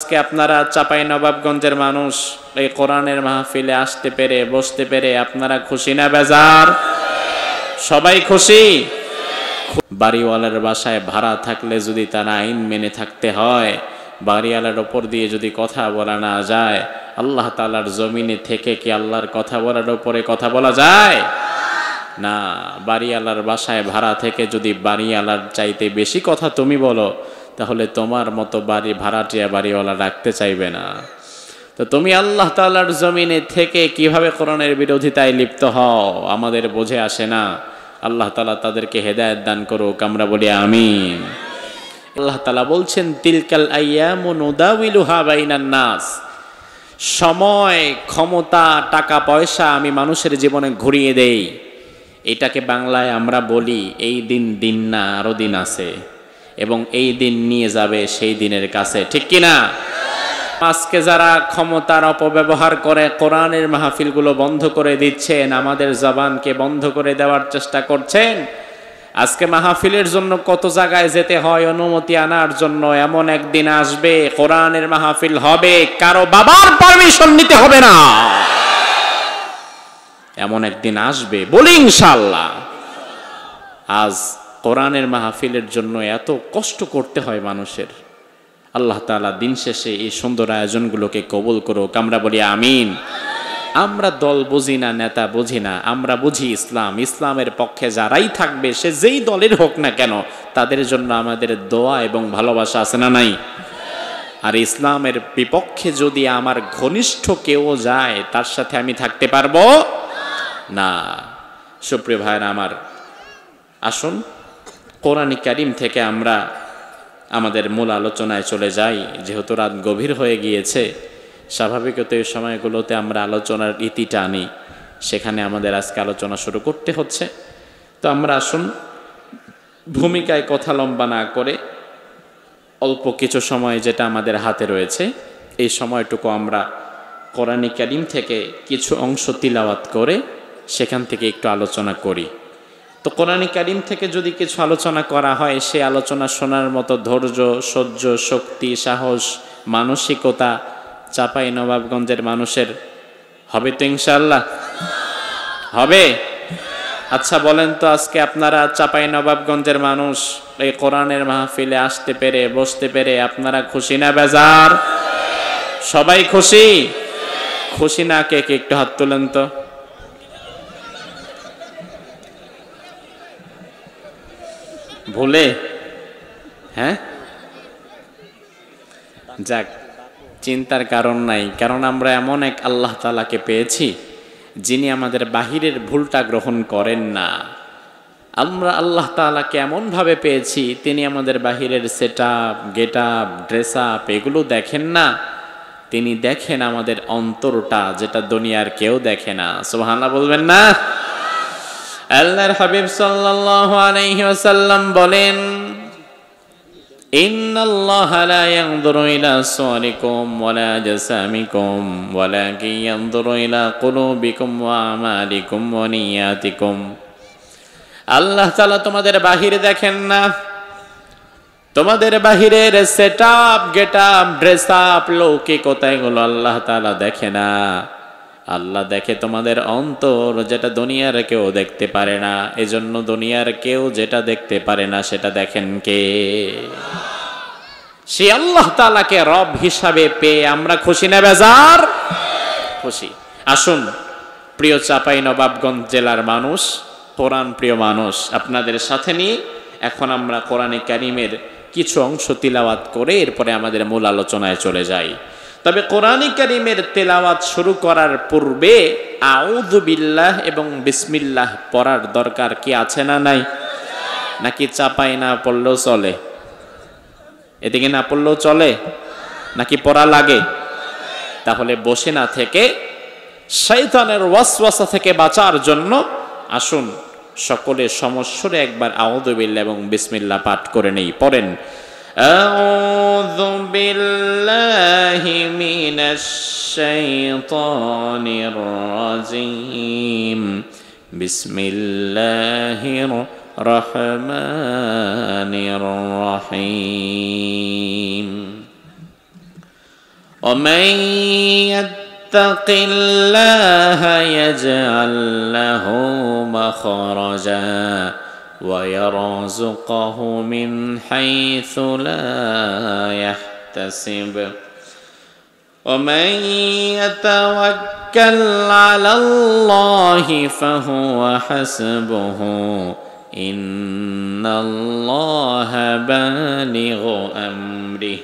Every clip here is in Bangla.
আজকে আপনারা চাঁপাইনবাবগঞ্জের মানুষ এই কোরআনের মাহফিলে আসতে পেরে বসতে পেরে আপনারা খুশি না বেজার? সবাই খুশি? বাড়িওয়ালার বাসায় ভাড়া থাকলে যদি তার আইন মেনে থাকতে হয়, বাড়িওয়ালার ওপর দিয়ে যদি কথা বলা না যায়, আল্লাহ তাআলার জমিনে থেকে কি আল্লাহর কথা বলার উপরে কথা বলা যায় না? বাড়িওয়ালার বাসায় ভাড়া থেকে যদি বাড়িওয়ালার চাইতে বেশি কথা তুমি বলো, তাহলে তোমার মতো বাড়ি ভাড়াটিয়া বাড়িওয়ালা রাখতে চাইবে না। তো তুমি আল্লাহ তাআলার জমিনে থেকে কিভাবে কোরআনের বিরোধিতায় লিপ্ত হও আমাদের বোঝে আসে না। আল্লাহ তাআলা তাদেরকে হেদায়েত দান করুক, আমরা বলি আমিন। আল্লাহ তাআলা বলছেন, তিলকাল আইয়ামু নুদাউিলুহা বাইনান নাস। সময়, ক্ষমতা, টাকা পয়সা আমি মানুষের জীবনে ঘুরিয়ে দেই। এটাকে বাংলায় আমরা বলি এই দিন দিন না, আরো দিন আছে, এবং এই দিন নিয়ে যাবে সেই দিনের কাছে, ঠিক কিনা? আজকে যারা ক্ষমতার অপব্যবহার করে কোরআনের মাহফিলগুলো বন্ধ করে দিচ্ছেন, আমাদের জবানকে বন্ধ করে দেওয়ার চেষ্টা করছেন, আজকে মাহফিলের জন্য কত জায়গায় যেতে হয় অনুমতি আনার জন্য। এমন একদিন আসবে কোরআনের মাহফিল হবে, কারো বাবার পারমিশন নিতে হবে না। এমন একদিন আসবে, বলি ইনশাআল্লাহ। আজ কোরআনের মাহফিলের জন্য এত কষ্ট করতে হয় মানুষের। আল্লাহ তাআলা দিন শেষে এই সুন্দর আয়োজনগুলোকে কবুল করুক, আমরা বলি আমিন। আমরা দল বুঝি না, নেতা বুঝি না, আমরা বুঝি ইসলাম। ইসলামের পক্ষে যারাই থাকবে, সে যেই দলের হোক না কেন, তাদের জন্য আমাদের দোয়া এবং ভালোবাসা আছে না নাই? আর ইসলামের বিপক্ষে যদি আমার ঘনিষ্ঠ কেউ যায়, তার সাথে আমি থাকতে পারবো না। সুপ্রিয় ভাইরা আমার, আসুন কোরআন কারীম থেকে আমরা আমাদের মূল আলোচনায় চলে যাই। যেহেতু রাত গভীর হয়ে গিয়েছে, স্বাভাবিকত এই সময়গুলোতে আমরা আলোচনার ইতি টানি, সেখানে আমাদের আজকে আলোচনা শুরু করতে হচ্ছে। তো আমরা আসুন ভূমিকায় কথা লম্বা না করে অল্প কিছু সময় যেটা আমাদের হাতে রয়েছে, এই সময়টুকু আমরা কোরআন কারীম থেকে কিছু অংশ তিলাওয়াত করে সেখান থেকে একটু আলোচনা করি। তো কোরআন কারীম থেকে যদি কিছু আলোচনা করা হয়, সে আলোচনা শোনার মতো ধৈর্য, সহ্য, শক্তি, সাহস, মানসিকতা চাঁপাইনবাবগঞ্জের মানুষের হবে তো ইনশাআল্লাহ? হবে? আচ্ছা বলেন তো, আজকে আপনারা চাঁপাইনবাবগঞ্জের মানুষ এই কোরআনের মাহফিলে আসতে পেরে বসতে পেরে আপনারা খুশি না বেজার? সবাই খুশি? খুশি না কে কে একটু হাত তুলেন তো। ভুলে? হ্যাঁ, যাক, চিন্তার কারণ নাই, কারণ আমরা এমন এক আল্লাহ তাআলাকে পেয়েছি যিনি আমাদের বাহিরের ভুলটা গ্রহণ করেন না। আমরা আল্লাহ তাআলাকে এমনভাবে পেয়েছি, তিনি আমাদের বাহিরের সেটআপ, গেটআপ, ড্রেস আপ এগুলো দেখেন না, তিনি দেখেন আমাদের অন্তরটা, যেটা দুনিয়ার কেউ দেখে না। সুবহানাল্লাহ বলবেন না? আল্লাহর হাবিব সাল্লাল্লাহু আলাইহি ওয়াসাল্লাম বলেন, ইন্নাল্লাহা লা ইয়ানজুরু ইলা সুওয়ারিকুম ওয়ালা আজসামিকুম ওয়ালাকিন ইয়ানজুরু ইলা কুলুবিকুম ওয়া আমালিকুম ওয়া নিয়াতিকুম। আল্লাহ তাআলা তোমাদের বাহির দেখেন না, তোমাদের বাহিরের সেটআপ, গেটআপ, ড্রেস আপ, লৌকিকতা এগুলো আল্লাহ তাআলা দেখে না। আল্লাহ দেখে তোমাদের অন্তর, যেটা দুনিয়ার কেউ দেখতে পারে না। এজন্য দুনিয়ার কেউ যেটা দেখতে পারে না সেটা দেখেন কে? সে আল্লাহ তাআলাকে রব হিসাবে পেয়ে আমরা খুশি না বেজার? খুশি। আসুন প্রিয় চাঁপাইনবাবগঞ্জ জেলার মানুষ, কোরআন প্রিয় মানুষ, আপনাদের সাথে নিয়ে এখন আমরা কোরআনে কারীমের কিছু অংশ তিলাওয়াত করে এরপরে আমাদের মূল আলোচনায় চলে যাই। তবে কোরআন কারীমের তেলাওয়াত শুরু করার পূর্বে আউযু বিল্লাহ এবং বিসমিল্লাহ পড়ার দরকার কি আছে না নাই? নাকি চাপাই না পড়লেও চলে? এদিকে না পড়লেও চলে নাকি পড়া লাগে? তাহলে বসে না থেকে শয়তানের ওয়াসওয়াসা থেকে বাঁচার জন্য আসুন সকলে সমস্বরে একবার আউযু বিল্লাহ এবং বিসমিল্লাহ পাঠ করে নেই। পড়েন, আউযু বিল্লাহি মিনাশ শাইতানির রাজিম, বিসমিল্লাহির রহমানির রহিম। ومن يتق الله يجعل له مخرجا ويرزقه من حيث لا يحتسب ومن يتوكل على الله فهو حسبه إن الله بالغ أمره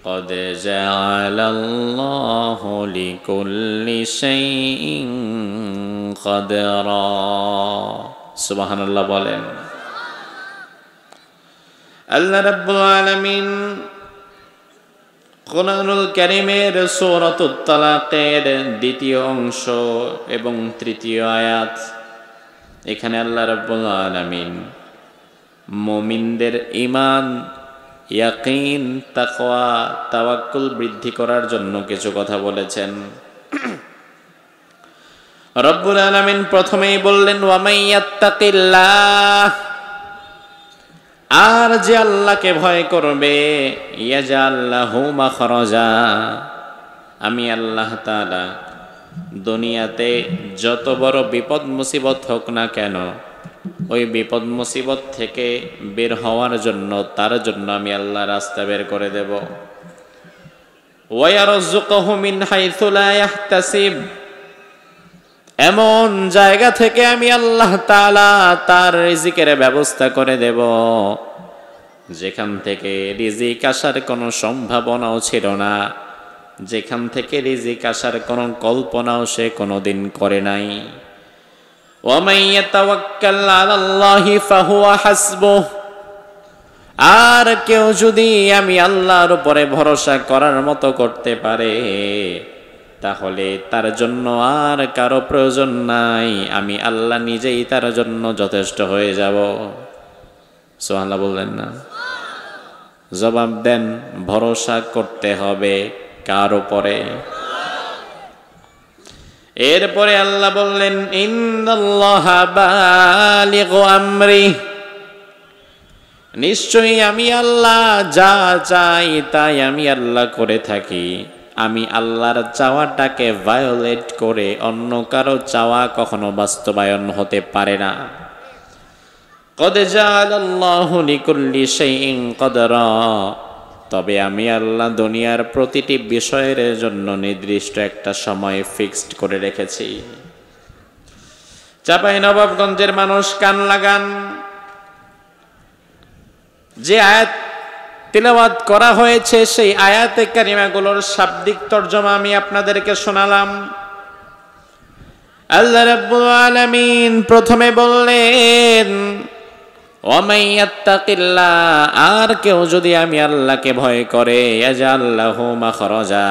قد جعل الله لكل شيء قدرا سبحان الله বলেন আল্লাহ রাব্বুল আলামিন কোরআনুল কারীমের সূরাতুত তালাকের দ্বিতীয় অংশ এবং তৃতীয় আয়াত এখানে আল্লাহ রাব্বুল আলামিন মুমিনদের ঈমান ইয়াকিন তাকওয়া তাওয়াক্কুল বৃদ্ধি করার জন্য কিছু কথা বলেছেন রব্বুল আলামিন প্রথমেই বললেন ওয়া মাইয়াত্তাকিল্লাহ আর যে আল্লাহকে ভয় করবে ইয়াজআল লাহু মাখরাজা আমি আল্লাহ তাআলা দুনিয়াতে যত বড় বিপদ মুসিবত হোক না কেন ওই বিপদ মুসিবত থেকে বের হওয়ার জন্য তার জন্য আমি আল্লাহ রাস্তা বের করে দেব ওয়া ইয়ারযুকুহু মিন হাইথু লা ইয়াহতাসিব এমন জায়গা থেকে আমি আল্লাহ তাআলা তার রিজিকের ব্যবস্থা করে দেব যেখান থেকে রিজিক আসার কোনো সম্ভাবনাও ছিল না যেখান থেকে রিজিক আসার কোনো কল্পনাও সে কোনোদিন করে নাই ওয়া মান ইয়াতাওয়াক্কাল আলাল্লাহি ফাহুয়া হাসবুহ আর কেউ যদি আমি আল্লাহর উপরে ভরসা করার মতো করতে পারে তাহলে তার জন্য আর কারো প্রয়োজন নাই আমি আল্লাহ নিজেই তার জন্য যথেষ্ট হয়ে যাব সুবহানাল্লাহ বললেন না জবাব দেন ভরসা করতে হবে কার উপরে এরপরে আল্লাহ বললেন ইন্নাল্লাহা বালিগু আমরি নিশ্চয়ই আমি আল্লাহ যা চাই তাই আমি আল্লাহ করে থাকি আমি আল্লাহর চাওয়াটাকে ভায়োলেট করে অন্য কারো চাওয়া কখনো বাস্তবায়ন হতে পারে না কদ জাআলাল্লাহু লিকুল্লি শাইইন কদরা তবে আমি আল্লাহ দুনিয়ার প্রতিটি বিষয়ের জন্য নির্দিষ্ট একটা সময় ফিক্সড করে রেখেছি চাঁপাইনবাবগঞ্জের মানুষ কান লাগান যে আয়াত তিলাওয়াত করা হয়েছে সেই আয়াতে কারিমাগুলোর শাব্দিক তরজমা আমি আপনাদেরকে শোনালাম আল্লাহ রাব্বুল আলামিন প্রথমে বললেন ওয়া মাইয়াত্তাকিল্লাহ আর কেউ যদি আমি আল্লাহকে ভয় করে ইয়াজআল লাহু মাখরাজা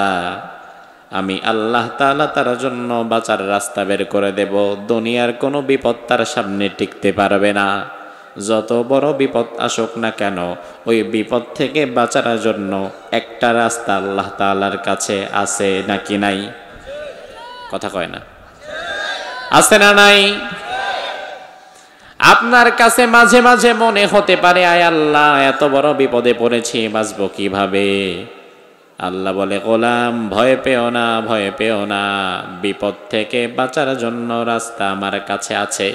আমি আল্লাহ তাআলা তার জন্য বাঁচার রাস্তা বের করে দেব দুনিয়ার কোনো বিপদ তার সামনে টিকতে পারবে না যত বড় বিপদ আসুক না কেন ওই বিপদ থেকে বাঁচার জন্য একটা রাস্তা আল্লাহ তাআলার কাছে আছে নাকি নাই কথা কয় না আছে না নাই আপনার কাছে মাঝে মাঝে মনে হতে পারে আয় আল্লাহ এত বড় বিপদে পড়েছি বাঁচবো কিভাবে আল্লাহ বলে গোলাম ভয় পেও না বিপদ থেকে বাঁচার জন্য রাস্তা আমার কাছে আছে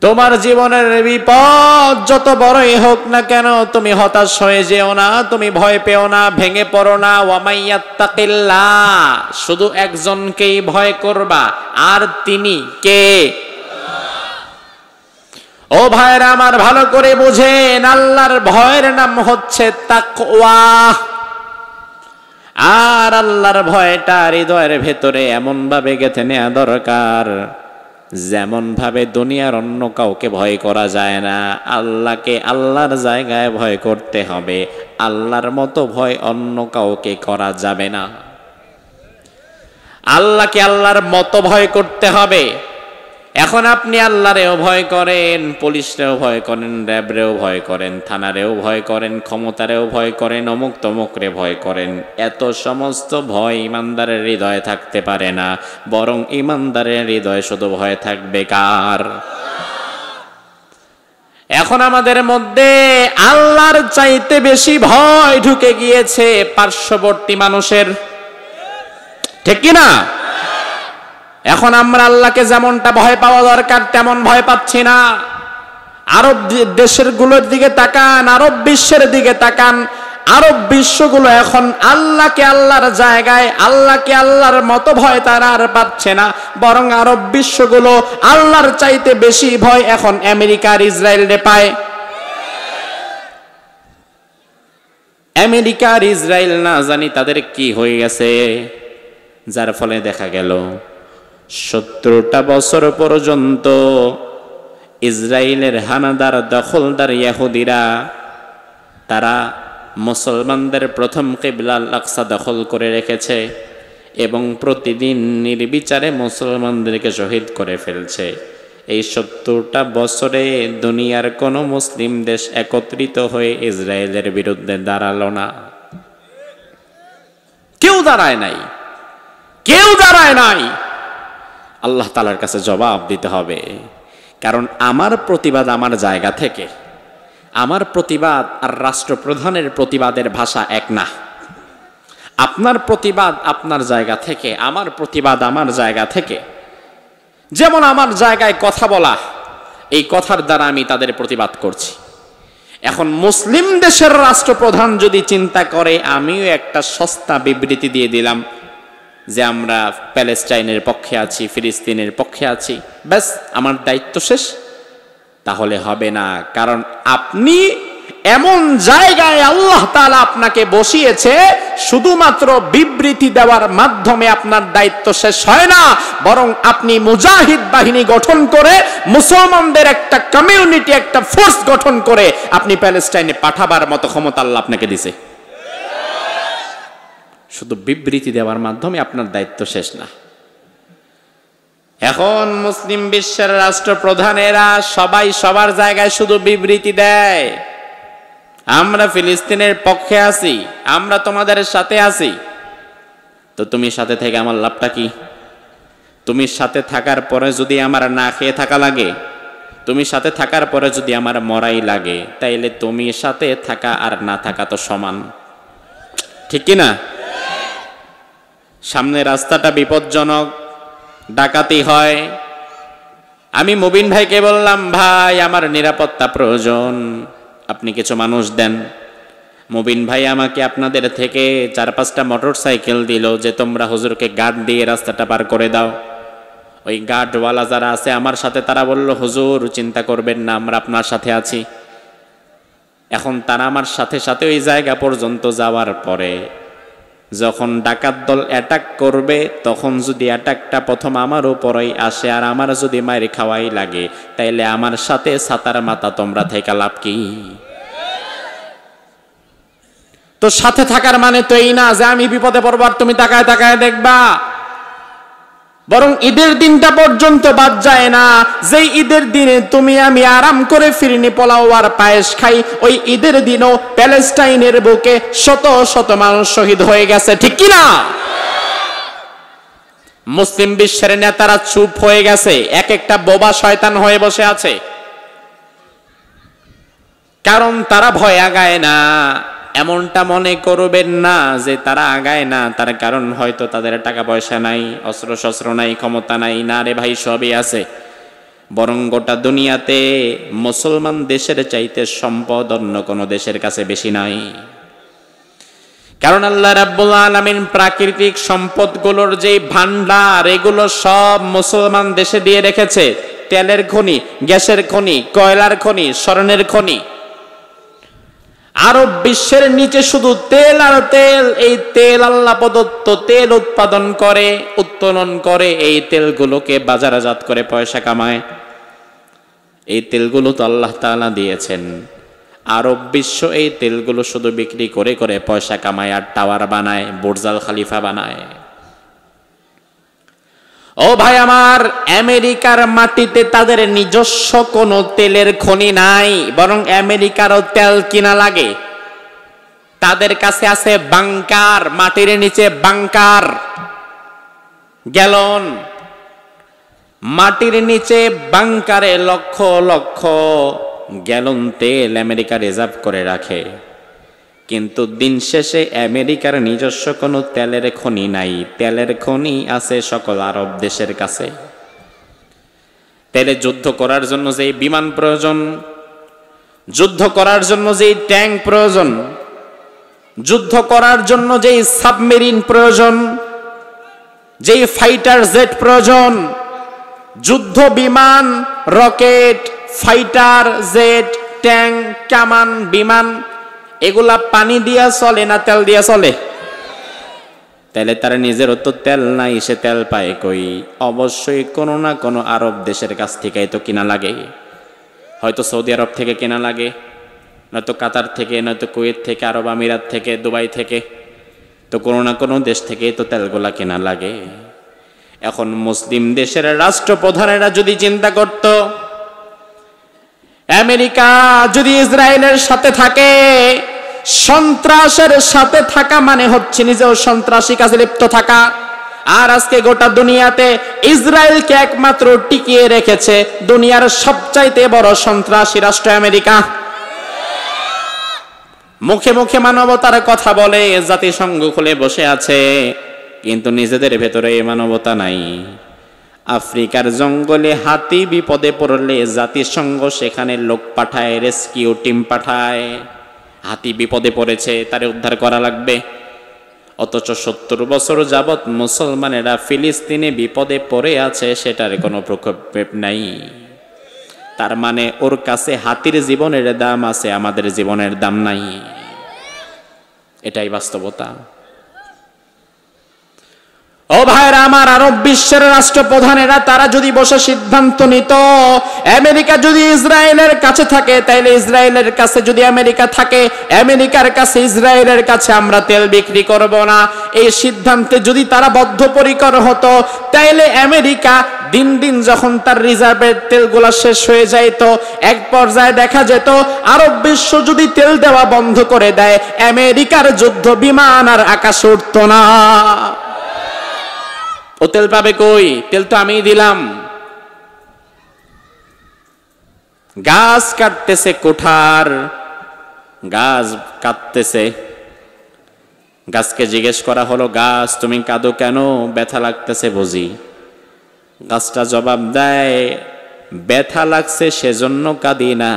তোমার জীবনের বিপদ যত বড়ই হোক না কেন তুমি হতাশ হয়ে যেও না তুমি ভয় পেও না ভেঙে পড়ো না ওয়া মাইয়াত্তাকিল্লাহ শুধু একজনকেই ভয় করবা আর তিনি কে ও ভাইরা আমার ভালো করে বুঝেন আল্লাহর ভয়ের নাম হচ্ছে তাকওয়া আর আল্লাহর ভয়টা হৃদয়ের ভেতরে এমন ভাবে গেঁথে নেওয়া দরকার যেমন ভাবে দুনিয়ার অন্য কাউকে ভয় করা যায় না আল্লাহকে আল্লাহর জায়গায় ভয় করতে হবে আল্লাহর মতো ভয় অন্য কাউকে করা যাবে না আল্লাহকে আল্লাহর মতো ভয় করতে হবে এখন আপনি আল্লাহরেও ভয় করেন পুলিশরেও ভয় করেন র্যাবরেও ভয় করেন থানারেও ভয় করেন ক্ষমতারেও ভয় করেন অমুক তমুকরে ভয় করেন এত সমস্ত ভয় ইমানদারের হৃদয়ে থাকতে পারে না বরং ইমানদারের হৃদয়ে শুধু ভয় থাকবে কার এখন আমাদের মধ্যে আল্লাহর চাইতে বেশি ভয় ঢুকে গিয়েছে পার্শ্ববর্তী মানুষের, ঠিক কি না? এখন আমরা আল্লাহকে যেমনটা ভয় পাওয়া দরকার তেমন ভয় পাচ্ছি না। আরব দেশের গুলোর দিকে তাকান, আরব বিশ্বের দিকে তাকান, আরব বিশ্বগুলো এখন আল্লাহকে আল্লাহর জায়গায়, আল্লাহকে আল্লাহর মতো ভয় তারা আর পাচ্ছে না, বরং আরব বিশ্বগুলো আল্লাহর চাইতে বেশি ভয় এখন আমেরিকা আর ইসরায়েলরে পায়। আমেরিকা আর ইসরায়েল না জানি তাদের কি হয়ে গেছে, যার ফলে দেখা গেল 70টা বছর পর্যন্ত ইসরায়েলের হানাদার দখলদার ইহুদিরা তারা মুসলমানদের প্রথম কিবলা আল আকসা দখল করে রেখেছে এবং প্রতিদিন নির্বিচারে মুসলমানদেরকে শহীদ করে ফেলছে। এই 70টা বছরে দুনিয়ার কোনো মুসলিম দেশ একত্রিত হয়ে ইসরায়েলের বিরুদ্ধে দাঁড়ালো না, কেউ দাঁড়ায় নাই, কেউ দাঁড়ায় নাই। আল্লাহ তাআলার কাছে জবাব দিতে হবে, কারণ আমার প্রতিবাদ আমার জায়গা থেকে, আমার প্রতিবাদ আর রাষ্ট্রপ্রধানের প্রতিবাদের ভাষা এক না। আপনার প্রতিবাদ আপনার জায়গা থেকে, আমার প্রতিবাদ আমার জায়গা থেকে। যেমন আমার জায়গায় কথা বলা, এই কথার দ্বারা আমি তাদের প্রতিবাদ করছি। এখন মুসলিম দেশের রাষ্ট্রপ্রধান যদি চিন্তা করে আমিও একটা সস্তা বিবৃতি দিয়ে দিলাম যে আমরা প্যালেস্টাইনের পক্ষে আছি, ফিলিস্তিনের পক্ষে আছি, ব্যাস আমার দায়িত্ব শেষ, তাহলে হবে না। কারণ আপনি এমন জায়গায় আল্লাহ তাআলা আপনাকে বসিয়েছে, শুধুমাত্র বিবৃতি দেওয়ার মাধ্যমে আপনার দায়িত্ব শেষ হয় না, বরং আপনি মুজাহিদ বাহিনী গঠন করে মুসলমানদের একটা কমিউনিটি, একটা ফোর্স গঠন করে আপনি প্যালেস্টাইনে পাঠাবার মতো ক্ষমতা আল্লাহ আপনাকে দিয়েছে। শুধু বিবৃতি দেওয়ার মাধ্যমে আপনার দায়িত্ব শেষ না। এখন মুসলিম বিশ্বের রাষ্ট্রপ্রধানেরা সবাই সবার জায়গায় শুধু বিবৃতি দেয়, আমরা ফিলিস্তিনের পক্ষে আছি, আমরা তোমাদের সাথে আছি। তো তুমি সাথে থেকে আমার লাভটা কি? তুমি সাথে থাকার পরে যদি আমার না খেয়ে থাকা লাগে, তুমি সাথে থাকার পরে যদি আমার মরাই লাগে, তাইলে তুমি সাথে থাকা আর না থাকা তো সমান, ঠিক কি না? সামনে রাস্তাটা বিপজ্জনক, ডাকাতি হয়। আমি মুবিন ভাইকে বললাম, ভাই আমার নিরাপত্তা প্রয়োজন, আপনি কিছু মানুষ দেন। মুবিন ভাই আমাকে আপনাদের থেকে 4-5টা মোটরসাইকেল দিল যে তোমরা হুজুরকে গার্ড দিয়ে রাস্তাটা পার করে দাও। ওই গার্ডওয়ালা যারা আছে আমার সাথে, তারা বলল হুজুর চিন্তা করবেন না, আমরা আপনার সাথে আছি। এখন তারা আমার সাথে সাথে ওই জায়গা পর্যন্ত যাওয়ার পরে যখন ডাকাত দল অ্যাটাক করবে, তখন যদি অ্যাটাকটা প্রথম আমার উপরেই আসে আর আমার যদি মায়ের খাওয়াই লাগে, তাইলে আমার সাথে ছাতার মাথা তোমরা থেকে লাভ কি? তো সাথে থাকার মানে তো এই না যে আমি বিপদে পড়ব আর তুমি তাকায় তাকায় দেখবা, বরং ঈদের দিনটা পর্যন্ত বাদ যায় না। যেই ঈদের দিনে তুমি আমি আরাম করে ফিরনি পোলাও আর পায়েস খাই, ওই ঈদের দিনও প্যালেস্টাইনের বুকে শত শত মানুষ শহীদ হয়ে গেছে, ঠিক কি না? মুসলিম বিশ্বের নেতারা চুপ হয়ে গেছে, এক একটা বোবা শয়তান হয়ে বসে আছে, কারণ তারা ভয় আগায় না। এমনটা মনে করবেন না যে তারা আগায় না, তার কারণ হয়তো তাদের টাকা পয়সা নাই, অস্ত্র শস্ত্র নাই, ক্ষমতা নাই। না রে ভাই, সবই আছে। বরং গোটা দুনিয়াতে মুসলমান দেশের চাইতে সম্পদ অন্য কোনো দেশের কাছে বেশি নাই। কারণ আল্লাহ রাব্বুল আলামিন প্রাকৃতিক সম্পদগুলোর যে ভান্ডার, এগুলো সব মুসলমান দেশে দিয়ে রেখেছে। তেলের খনি, গ্যাসের খনি, কয়লার খনি, স্বর্ণের খনি। আরব বিশ্বের নিচে শুধু তেল আর তেল। এই তেল আল্লাহ প্রদত্ত তেল উৎপাদন করে, উত্তোলন করে, এই তেলগুলোকে বাজারজাত করে পয়সা কামায়। এই তেলগুলো তো আল্লাহ তাআলা দিয়েছেন। আরব বিশ্ব এই তেলগুলো শুধু বিক্রি করে করে পয়সা কামায় আর টাওয়ার বানায়, বুর্জাল খলিফা বানায়। ও ভাই আমার, আমেরিকার মাটিতে তাদের নিজস্ব কোনো তেলের খনি নাই, বরং আমেরিকারও তেল কিনা লাগে। তাদের কাছে আছে বাংকার, মাটির নিচে বাংকার, গ্যালন। মাটির নিচে বাংকারে লক্ষ লক্ষ গ্যালন তেল আমেরিকা রিজার্ভ করে রাখে, কিন্তু দিন শেষে আমেরিকার নিজস্ব কোনো তেলের খনি নাই। তেলের খনি আছে সকল আরব দেশের কাছে। তেলে যুদ্ধ করার জন্য যেই বিমান প্রয়োজন, যুদ্ধ করার জন্য যেই ট্যাঙ্ক প্রয়োজন, যুদ্ধ করার জন্য যেই সাবমেরিন প্রয়োজন, যেই ফাইটার জেট প্রয়োজন, যুদ্ধ বিমান, রকেট, ফাইটার জেট, ট্যাঙ্ক, কামান, বিমান, এগুলা পানি দিয়া চলে না তেল দিয়া চলে? তাহলে তারা নিজেরও তো তেল নাই, সে তেল পায় কই? অবশ্যই কোনো না কোনো আরব দেশের কাছ থেকেই তো কিনা লাগে। হয়তো সৌদি আরব থেকে কেনা লাগে, নয়তো কাতার থেকে, নয়তো কুয়েত থেকে, আরব আমিরাত থেকে, দুবাই থেকে, তো কোনো না কোনো দেশ থেকেই তো তেলগুলা কেনা লাগে। এখন মুসলিম দেশের রাষ্ট্রপ্রধানেরা যদি চিন্তা করত আমেরিকা যদি ইসরায়েলের সাথে থাকে, সন্ত্রাসের সাথে থাকা মানে হচ্ছে নিজেও সন্ত্রাসী কাজে লিপ্ত থাকা। আর আজকে গোটা দুনিয়াতে ইসরায়েলকে একমাত্র টিকিয়ে রেখেছে দুনিয়ার সবচাইতে বড় সন্ত্রাসী রাষ্ট্র আমেরিকা। মুখে মুখে মানবতার কথা বলে, জাতিসংঘ খুলে বসে আছে, কিন্তু নিজেদের ভেতরে এই মানবতা নাই। আফ্রিকার জঙ্গলে হাতি বিপদে পড়লে জাতিসংঘ সেখানে লোক পাঠায়, রেস্কিউ টিম পাঠায়। হাতি বিপদে পড়েছে, তারে উদ্ধার করা লাগবে। অথচ 70 বছর যাবৎ মুসলমানেরা ফিলিস্তিনে বিপদে পড়ে আছে, সেটার কোনো প্রক্ষেপ নাই। তার মানে ওর কাছে হাতির জীবনের দাম আছে, আমাদের জীবনের দাম নাই। এটাই বাস্তবতা। ও ভাইরা আমার, আরব বিশ্বের রাষ্ট্রপ্রধানেরা তারা যদি বসে সিদ্ধান্ত নিত আমেরিকা যদি ইসরায়েলের কাছে থাকে, তাইলে ইসরায়েলের কাছে যদি আমেরিকা থাকে, আমেরিকার কাছে ইসরায়েলের কাছে আমরা তেল বিক্রি করব না, এই সিদ্ধান্তে যদি তারা বদ্ধপরিকর হতো, তাইলে আমেরিকা দিন দিন যখন তার রিজার্ভের তেলগুলা শেষ হয়ে যাইত, এক পর্যায়ে দেখা যেত আরব বিশ্ব যদি তেল দেওয়া বন্ধ করে দেয়, আমেরিকার যুদ্ধ বিমান আর আকাশে উঠত না। ও তেল পাবে কই? তেল তো আমিই দিলাম। গাছ কাটতেছে, কোঠার গাছ কাটতেছে, গাছকে জিজ্ঞেস করা হলো, গাছ তুমি কাঁদো কেন? ব্যথা লাগতেছে বুঝি? গাছটা জবাব দেয়, ব্যথা লাগছে সেজন্য কাঁদি না,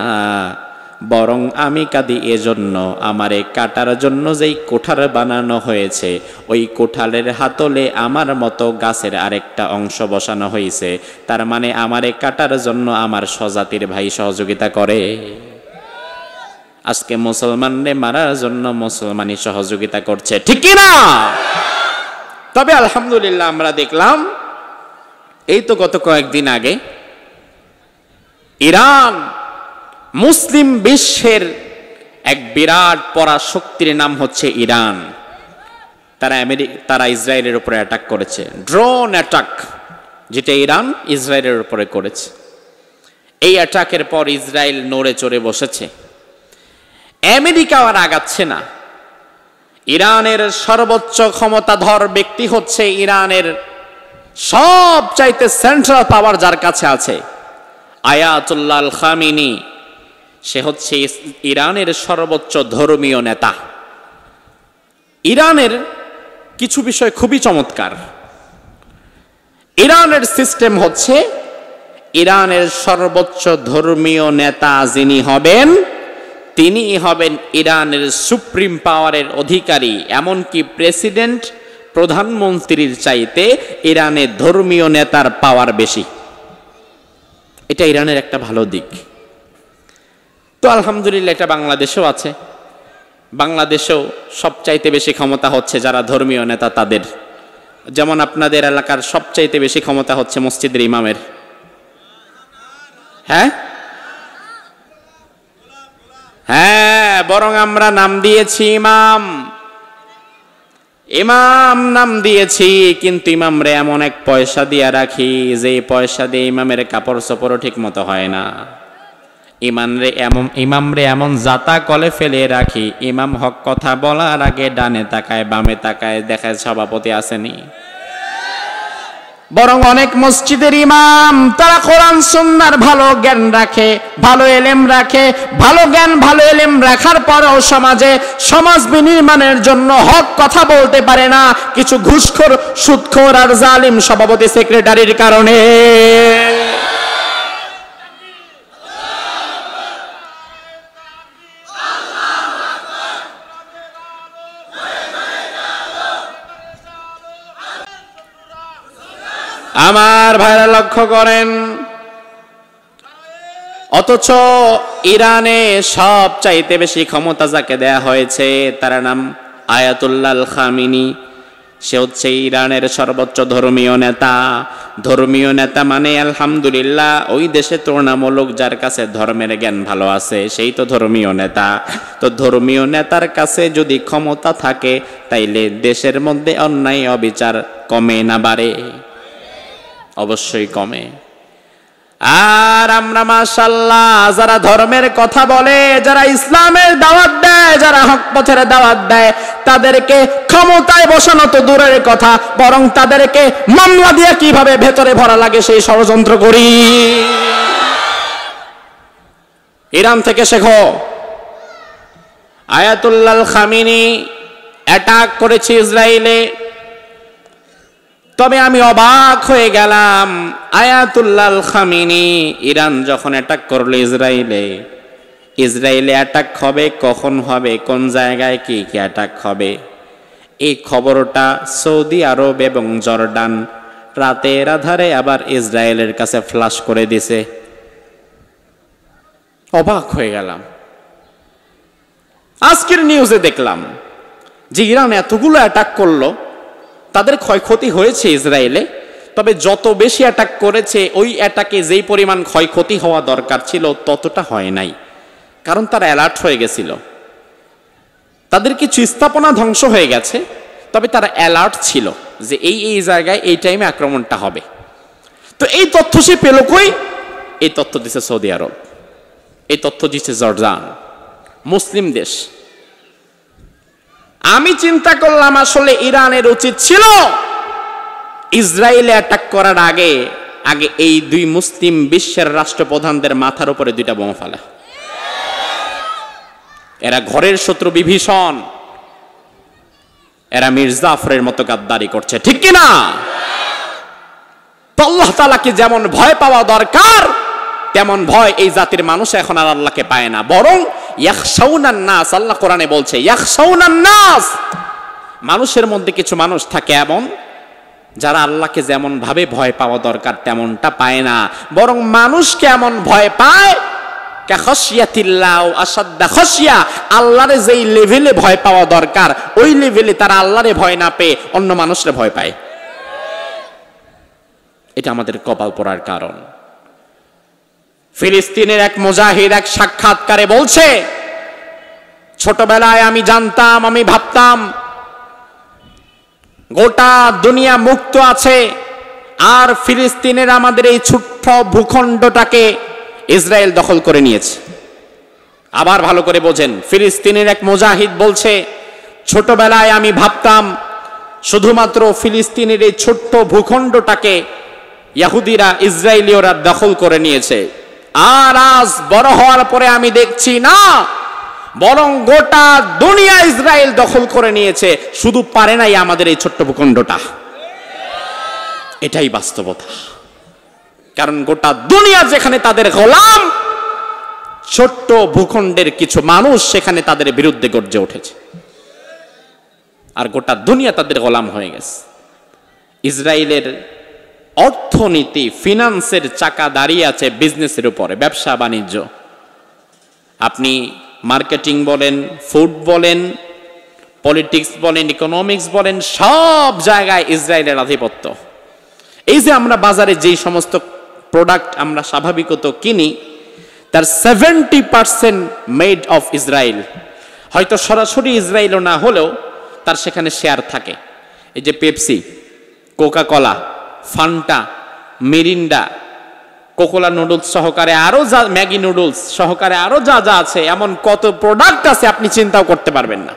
বরং আমি কাঁদি এজন্য আমারে কাটার জন্য যেই কোঠার বানানো হয়েছে, ওই কোঠালের হাতলে আমার মতো গাছের আরেকটা অংশ বসানো হয়েছে। তার মানে আমারে কাটার জন্য আমার স্বজাতির ভাই সহযোগিতা করে। আজকে মুসলমানরে মারার জন্য মুসলমানই সহযোগিতা করছে, ঠিক কি না? তবে আলহামদুলিল্লাহ আমরা দেখলাম এই তো গত কয়েকদিন আগে ইরান মুসলিম বিশ্বের এক বিরাট পরাশক্তির নাম হচ্ছে ইরান, তারা ইসরায়েলের উপরে অ্যাটাক করেছে, ড্রোন অ্যাটাক, যেটা ইরান ইসরায়েলের উপরে করেছে। এই অ্যাটাকের পর ইসরায়েল নড়ে চড়ে বসেছে, আমেরিকা আর আগাচ্ছে না। ইরানের সর্বোচ্চ ক্ষমতাধর ব্যক্তি হচ্ছে ইরানের সবচাইতে সেন্ট্রাল পাওয়ার যার কাছে আছে, আয়াতুল্লাহ আল খামিনি। সে হচ্ছে ইরানের সর্বোচ্চ ধর্মীয় নেতা। ইরানের কিছু বিষয় খুবই চমৎকার। ইরানের সিস্টেম হচ্ছে, ইরানের সর্বোচ্চ ধর্মীয় নেতা যিনি হবেন, তিনি হবেন ইরানের সুপ্রিম পাওয়ারের অধিকারী। এমনকি প্রেসিডেন্ট, প্রধানমন্ত্রীর চাইতে ইরানের ধর্মীয় নেতার পাওয়ার বেশি। এটা ইরানের একটা ভালো দিক। তো আলহামদুলিল্লাহ এটা বাংলাদেশেও আছে। বাংলাদেশেও সবচাইতে বেশি ক্ষমতা হচ্ছে যারা ধর্মীয় নেতা তাদের। যেমন আপনাদের এলাকার সবচাইতে বেশি ক্ষমতা হচ্ছে মসজিদের ইমামের। হ্যাঁ হ্যাঁ, বরং আমরা নাম দিয়েছি ইমাম, ইমাম নাম দিয়েছি, কিন্তু ইমামরে এমন এক পয়সা দিয়ে রাখি যে পয়সা দিয়ে ইমামের কাপড় চোপড়ও ঠিক মতো হয় না। ইমামরে এমন জাতা কলে ফেলে রাখি, ইমাম হক কথা বলার আগে ডানে তাকায় বামে তাকায়, দেখায় সভাপতি আসেনি। বরং অনেক মসজিদের ইমাম তারা কোরআন সুন্নাহর ভালো জ্ঞান রাখে, ভালো এলেম রাখে, ভালো জ্ঞান ভালো এলেম রাখার পরেও সমাজ বিনির্মাণের জন্য হক কথা বলতে পারে না, কিছু ঘুষখোর, সুদখোর আর জালিম সভাপতি সেক্রেটারির কারণে। আমার ভাইরা লক্ষ্য করেন, অথচ ইরানে সব চাইতে বেশি ক্ষমতা যাকে দেয়া হয়েছে তার নাম আয়াতুল্লাহ আল খামিনি। সে হচ্ছে ইরানের সর্বোচ্চ ধর্মীয় নেতা। ধর্মীয় নেতা মানে আলহামদুলিল্লাহ ওই দেশে তুলনামূলক যার কাছে ধর্মের জ্ঞান ভালো আছে সেই তো ধর্মীয় নেতা। তো ধর্মীয় নেতার কাছে যদি ক্ষমতা থাকে তাইলে দেশের মধ্যে অন্যায় অবিচার কমে না বাড়ে? অবশ্যই কমে। আর আমরা মাশাআল্লাহ যারা ধর্মের কথা বলে, যারা ইসলামের দাওয়াত দেয়, যারা হক পথের দাওয়াত দেয়, তাদেরকে ক্ষমতায় বসানো তো দূরের কথা, বরং তাদেরকে মামলা দিয়ে কিভাবে ভেতরে ভরা লাগে সেই ষড়যন্ত্র করি। ইরান থেকে শেখো। আয়াতুল্লাহ আল খামিনি অ্যাটাক করেছে ইসরায়েলে। তবে আমি অবাক হয়ে গেলাম, আয়াতুল্লাহ আল খামিনি ইরান যখন অ্যাটাক করলো ইসরায়েলে অ্যাটাক হবে, কখন হবে, কোন জায়গায় কি কি অ্যাটাক হবে, এই খবরটা সৌদি আরব এবং জর্ডান রাতের আধারে আবার ইসরায়েলের কাছে ফ্লাশ করে দিছে। অবাক হয়ে গেলাম। আজকের নিউজে দেখলাম যে ইরান এতগুলো অ্যাটাক করলো, তাদের ক্ষয়ক্ষতি হয়েছে ইসরায়েলে, তবে যত বেশি অ্যাটাক করেছে ওই অ্যাটাকে যেই পরিমাণ ক্ষয়ক্ষতি হওয়া দরকার ছিল ততটা হয় নাই, কারণ তারা অ্যালার্ট হয়ে গেছিল। তাদের কিছু স্থাপনা ধ্বংস হয়ে গেছে, তবে তারা অ্যালার্ট ছিল যে এই জায়গায় এই টাইমে আক্রমণটা হবে। তো এই তথ্য সে পেল কই? এই তথ্য দিচ্ছে সৌদি আরব, এই তথ্য দিচ্ছে জর্ডান, মুসলিম দেশ। আমি চিন্তা করলাম আসলে ইরানের উচিত ছিল ইসরায়েলে অ্যাটাক করার আগে এই দুই মুসলিম বিশ্বের রাষ্ট্রপ্রধানদের মাথার উপরে দুইটা বোমা ফেলা। এরা ঘরের শত্রু বিভীষণ, এরা মির্জাফরের মতো গাদ্দারি করছে, ঠিক কিনা? তো আল্লাহ তাআলাকে যেমন ভয় পাওয়া দরকার তেমন ভয় এই জাতির মানুষ এখন আর আল্লাহকে পায় না, বরং ইয়াখশাউনান নাস। আল্লাহ কোরআনে বলছে ইয়াখশাউনান নাস। মানুষের মধ্যে কিছু মানুষ থাকে এমন যারা আল্লাহকে যেমন ভাবে ভয় পাওয়া দরকার তেমনটা পায় না, বরং মানুষকে এমন ভয় পায় কাখাশিয়াতিল্লাহ আসাদ্দা খাশিয়া। আল্লাহরে যেই লেভেলে ভয় পাওয়া দরকার ওই লেভেলে তারা আল্লাহরে ভয় না পেয়ে অন্য মানুষরে ভয় পায়। এটা আমাদের কপাল পোড়ার কারণ। ফিলিস্তিনের এক মুজাহিদ এক সাক্ষাৎকারে বলছে, ছোটবেলায় আমি জানতাম, আমি ভাবতাম গোটা দুনিয়া মুক্ত আছে, আর ফিলিস্তিনের আমাদের এই ছোট্ট ভূখণ্ডটাকে ইসরায়েল দখল করে নিয়েছে। আবার ভালো করে বোঝেন, ফিলিস্তিনের এক মুজাহিদ বলছে, ছোটবেলায় আমি ভাবতাম শুধুমাত্র ফিলিস্তিনের এই ছোট্ট ভূখণ্ডটাকে ইহুদিরা, ইসরায়েলীয়রা দখল করে নিয়েছে, আর আজ বড় হওয়ার পরে আমি দেখছি না, বরং গোটা দুনিয়া ইসরায়েল দখল করে নিয়েছে, শুধু পারে নাই আমাদের এই ছোট্ট ভূখণ্ডটা। এটাই বাস্তবতা। কারণ গোটা দুনিয়া যেখানে তাদের গোলাম, ছোট্ট ভূখণ্ডের কিছু মানুষ সেখানে তাদের বিরুদ্ধে গর্জে উঠেছে, আর গোটা দুনিয়া তাদের গোলাম হয়ে গেছে। ইসরায়েলের অর্থনীতি, ফিনান্সের চাকা দাঁড়িয়ে আছে বিজনেসের উপরে, ব্যবসা বাণিজ্য। আপনি মার্কেটিং বলেন, ফুড বলেন, পলিটিক্স বলেন, ইকোনমিক্স বলেন, সব জায়গায় ইসরায়েলের আধিপত্য। এই যে আমরা বাজারে যেই সমস্ত প্রোডাক্ট আমরা স্বাভাবিকত কিনি, তার 70% মেড অফ ইসরায়েল। হয়তো সরাসরি ইসরায়েলও না হলেও তার সেখানে শেয়ার থাকে। এই যে Pepsi, Coca Cola, Fanta, Mirinda, Kokola noodles সহকারে আরো যা, ম্যাগি নুডলস সহকারে আরো যা যা আছে, এমন কত প্রোডাক্ট আছে আপনি চিন্তাও করতে পারবেন না।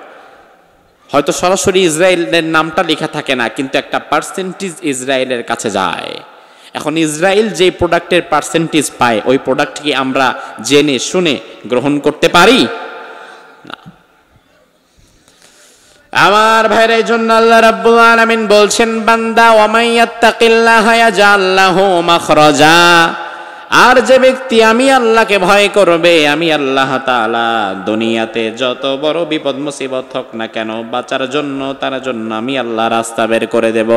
হয়তো সরাসরি ইসরায়েলের নামটা লেখা থাকে না, কিন্তু একটা পার্সেন্টেজ ইসরায়েলের কাছে যায়। এখন ইসরায়েল যে প্রোডাক্টের পার্সেন্টেজ পায়, ওই প্রোডাক্ট কি আমরা জেনে শুনে গ্রহণ করতে পারি না। আমার ভাইরা, এই জন্য আল্লাহ রাব্বুল আলামিন বলছেন, বান্দা ওয়া মাইয়াত্তাকিল্লাহা ইয়াজআল লাহু মাখরাজা, আর যে ব্যক্তি আমি আল্লাহকে ভয় করবে, আমি আল্লাহ তাআলা দুনিয়াতে যত বড় বিপদ মুসিবত হোক না কেন, বাঁচার জন্য তার জন্য আমি আল্লাহ রাস্তা বের করে দেব।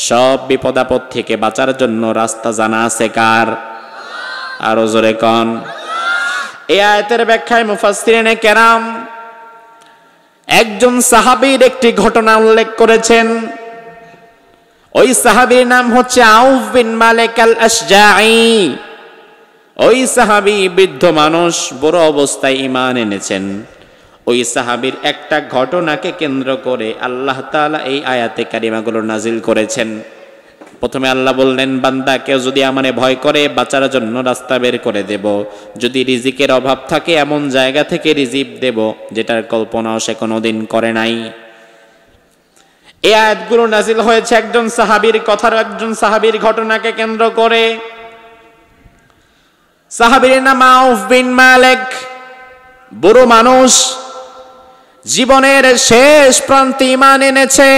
সব বিপদ আপদ থেকে বাঁচার জন্য রাস্তা জানা আছে কার? আরো জোরে কোন। এই আয়াতের ব্যাখ্যায় মুফাসসিরিনে কেরাম একজন সাহাবীর একটি ঘটনা উল্লেখ করেছেন। ওই সাহাবীর নাম হচ্ছে আউফ বিন মালিক আল আশজাঈ। ওই সাহাবী বৃদ্ধ মানুষ, বড় অবস্থায় ঈমান এনেছেন। ওই সাহাবীর একটা ঘটনাকে কেন্দ্র করে আল্লাহ তাআলা এই আয়াতে কারিমাগুলো নাজিল করেছেন। প্রথমে আল্লাহ বললেন, বান্দা কেউ যদি আমারে ভয় করে, বাঁচার জন্য রাস্তা বের করে দেব। যদি রিজিকের অভাব থাকে, এমন জায়গা থেকে রিজিক দেব যেটার কল্পনাও সে কোনোদিন করে নাই। এই আয়াতগুলো নাজিল হয়েছে একজন সাহাবীর কথার, একজন সাহাবীর ঘটনাকে কেন্দ্র করে। সাহাবীর নাম আউফ বিন মালিক। বুড়ো মানুষ, জীবনের শেষ প্রান্তে ঈমান এনেছে।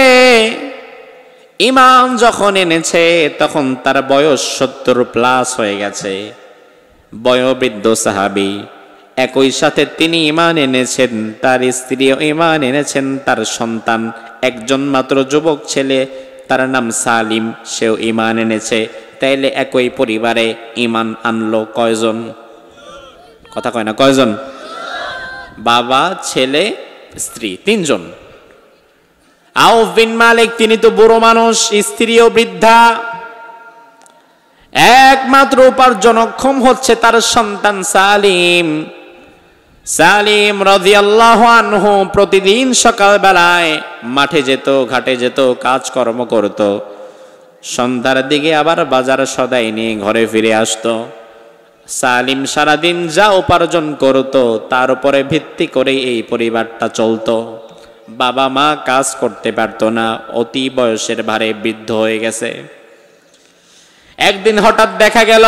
ঈমান যখন এনেছে তখন তার বয়স 70+ হয়ে গেছে। বয়োবৃদ্ধ সাহাবী, একই সাথে তিনি ঈমান এনেছেন, তার স্ত্রীও ঈমান এনেছেন, তার সন্তান একজন মাত্র যুবক ছেলে, তার নাম সালিম, সেও ঈমান এনেছে। তাইলে একই পরিবারে ঈমান আনলো কয়জন? কথা কয় না, কয়জন? বাবা, ছেলে, স্ত্রী, 3 জন। আউফ বিন মালিক তিনি তো বুড়ো মানুষ, স্ত্রীও বৃদ্ধা, একমাত্র উপার্জনক্ষম হচ্ছে তার সন্তান সালিম। সালিম রাদিয়াল্লাহু আনহু প্রতিদিন সকালবেলায় মাঠে যেত, ঘাটে যেত, কাজকর্ম করত। সন্ধ্যার দিকে আবার বাজার সদাই নিয়ে ঘরে ফিরে আসতো। সালিম সারাদিন যা উপার্জন করত তার উপরে ভিত্তি করে এই পরিবারটা চলতো। বাবা মা কাজ করতে পারতো না, অতি বয়সের ভারে বৃদ্ধ হয়ে গেছে। একদিন হঠাৎ দেখা গেল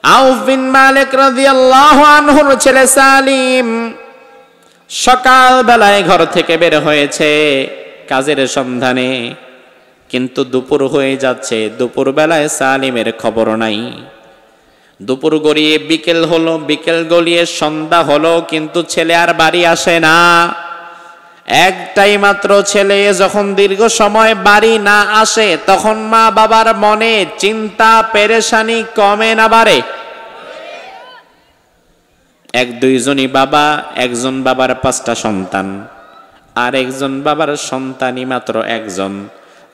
আউফ বিন মালিক রাদিয়াল্লাহু আনহুর ছেলে সালিম সকাল বেলায় ঘর থেকে বের হয়েছে কাজের সন্ধানে, কিন্তু দুপুর হয়ে যাচ্ছে, দুপুর বেলায় সালিমের খবর নাই। দুপুর গড়িয়ে বিকেল হলো, বিকেল গড়িয়ে সন্ধ্যা হলো, কিন্তু ছেলে আর বাড়ি আসে না। একটাই মাত্র ছেলে, যখন দীর্ঘ সময় বাড়ি না আসে তখন মা বাবার মনে চিন্তা পেরেশানি কমে না বাড়ে? এক দুইজনই বাবা, একজন বাবার 5টা সন্তান, আর একজন বাবার সন্তানই মাত্র একজন।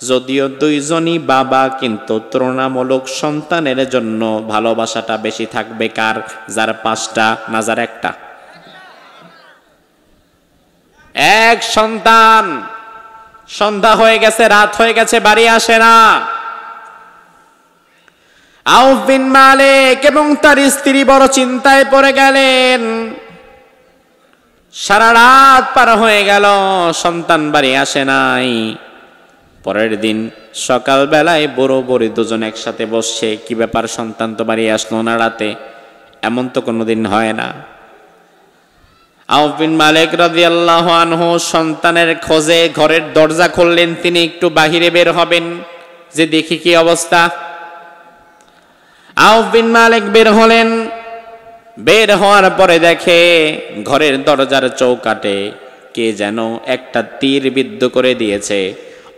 যদিও দুইজনই বাবা, কিন্তু তুলনামূলক সন্তানের জন্য ভালোবাসাটা বেশি থাকবে কার? যার 5টা না যার একটা? এক সন্তান, সন্ধ্যা হয়ে গেছে, রাত হয়ে গেছে, বাড়ি আসে না। আউফ বিন মালিক এবং তার স্ত্রী বড় চিন্তায় পড়ে গেলেন। সারা রাত পার হয়ে গেল, সন্তান বাড়ি আসে নাই। পরের দিন সকাল বেলায় বুড়ো বুড়ি দুজন একসাথে বসছে, কি ব্যাপার, সন্তান তো বাড়ি আসলো না রাতে? এমন তো কোনোদিন হয় না। আউফ বিন মালিক রাদিয়াল্লাহু আনহু সন্তানের খোঁজে ঘরের দরজা খুললেন। তিনি একটু বাহিরে বের হবেন যে দেখি কি অবস্থা। আউফ বিন মালিক বের হলেন। বের হওয়ার পরে দেখে ঘরের দরজার চৌকাঠে কে যেন একটা তীর বিদ্ধ করে দিয়েছে।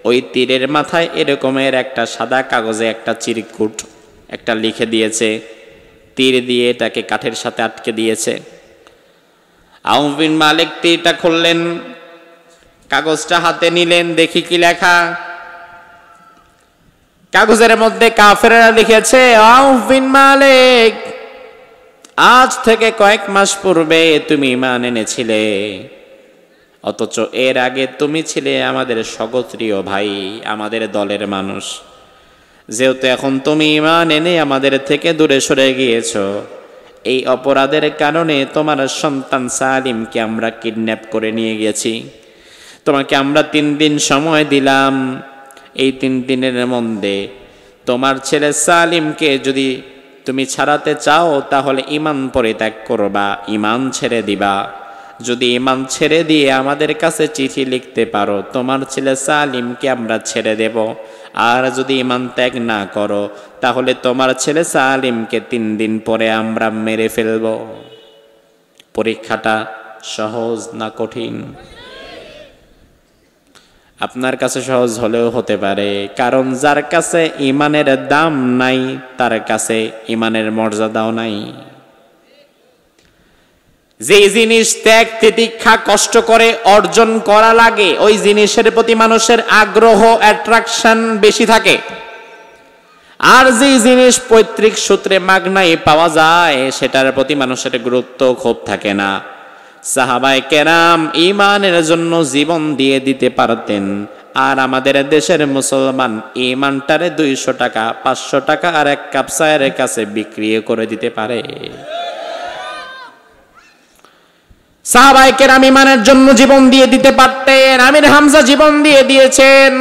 ওই তীরের মাথায় এরকমের একটা সাদা কাগজে একটা চিরকুট একটা লিখে দিয়েছে, তীর দিয়ে এটাকে কাঠের সাথে আটকে দিয়েছে। আউফ বিন মালিক তীরটা খুললেন, কাগজটা হাতে নিলেন, দেখি কি লেখা। কাগজের মধ্যে কাফেররা লিখেছে, আউফ বিন মালিক, আজ থেকে কয়েক মাস পূর্বে তুমি ঈমান এনেছিলে, অথচ এর আগে তুমি ছিলে আমাদের স্বগোত্রীয় ভাই, আমাদের দলের মানুষ। যেহেতু এখন তুমি ঈমান এনে আমাদের থেকে দূরে সরে গিয়েছো, এই অপরাধের কারণে তোমার সন্তান সালিমকে আমরা কিডন্যাপ করে নিয়ে গেছি। তোমাকে আমরা 3 দিন সময় দিলাম, এই 3 দিনের মধ্যে তোমার ছেলে সালিমকে যদি তুমি ছাড়াতে চাও তাহলে ঈমান পরিত্যাগ করবা, ঈমান ছেড়ে দিবা। যদি ঈমান ছেড়ে দিয়ে আমাদের কাছে চিঠি লিখতে পারো তোমার ছেলে সালিমকে আমরা ছেড়ে দেব, আর যদি ঈমান ত্যাগ না করো তাহলে তোমার ছেলে সালিমকে 3 দিন পরে আমরা মেরে ফেলব। পরীক্ষাটা সহজ না কঠিন? আপনার কাছে সহজ হলেও হতে পারে, কারণ যার কাছে ঈমানের দাম নাই তার কাছে ঈমানের মর্যাদাও নাই। যে জিনিস ত্যাগ তিতিক্ষা কষ্ট করে অর্জন করা লাগে ওই জিনিসের প্রতি মানুষের আগ্রহ অ্যাট্রাকশন বেশি থাকে, আর যে জিনিস পৈতৃক সূত্রে মাগনাই পাওয়া যায় সেটার প্রতি মানুষের গুরুত্ব খুব থাকে না। সাহাবায়ে কেরাম ঈমানের জন্য জীবন দিয়ে দিতে পারতেন, আর আমাদের দেশের মুসলমান ঈমানটারে 200 টাকা 500 টাকা আর 1 কাপ চায়ের কাছে বিক্রি করে দিতে পারে। সাহাবায়ে কেরাম ঈমানের জন্য জীবন দিয়ে দিতে পারতেন। আমির হামজা জীবন দিয়ে দিয়েছেন,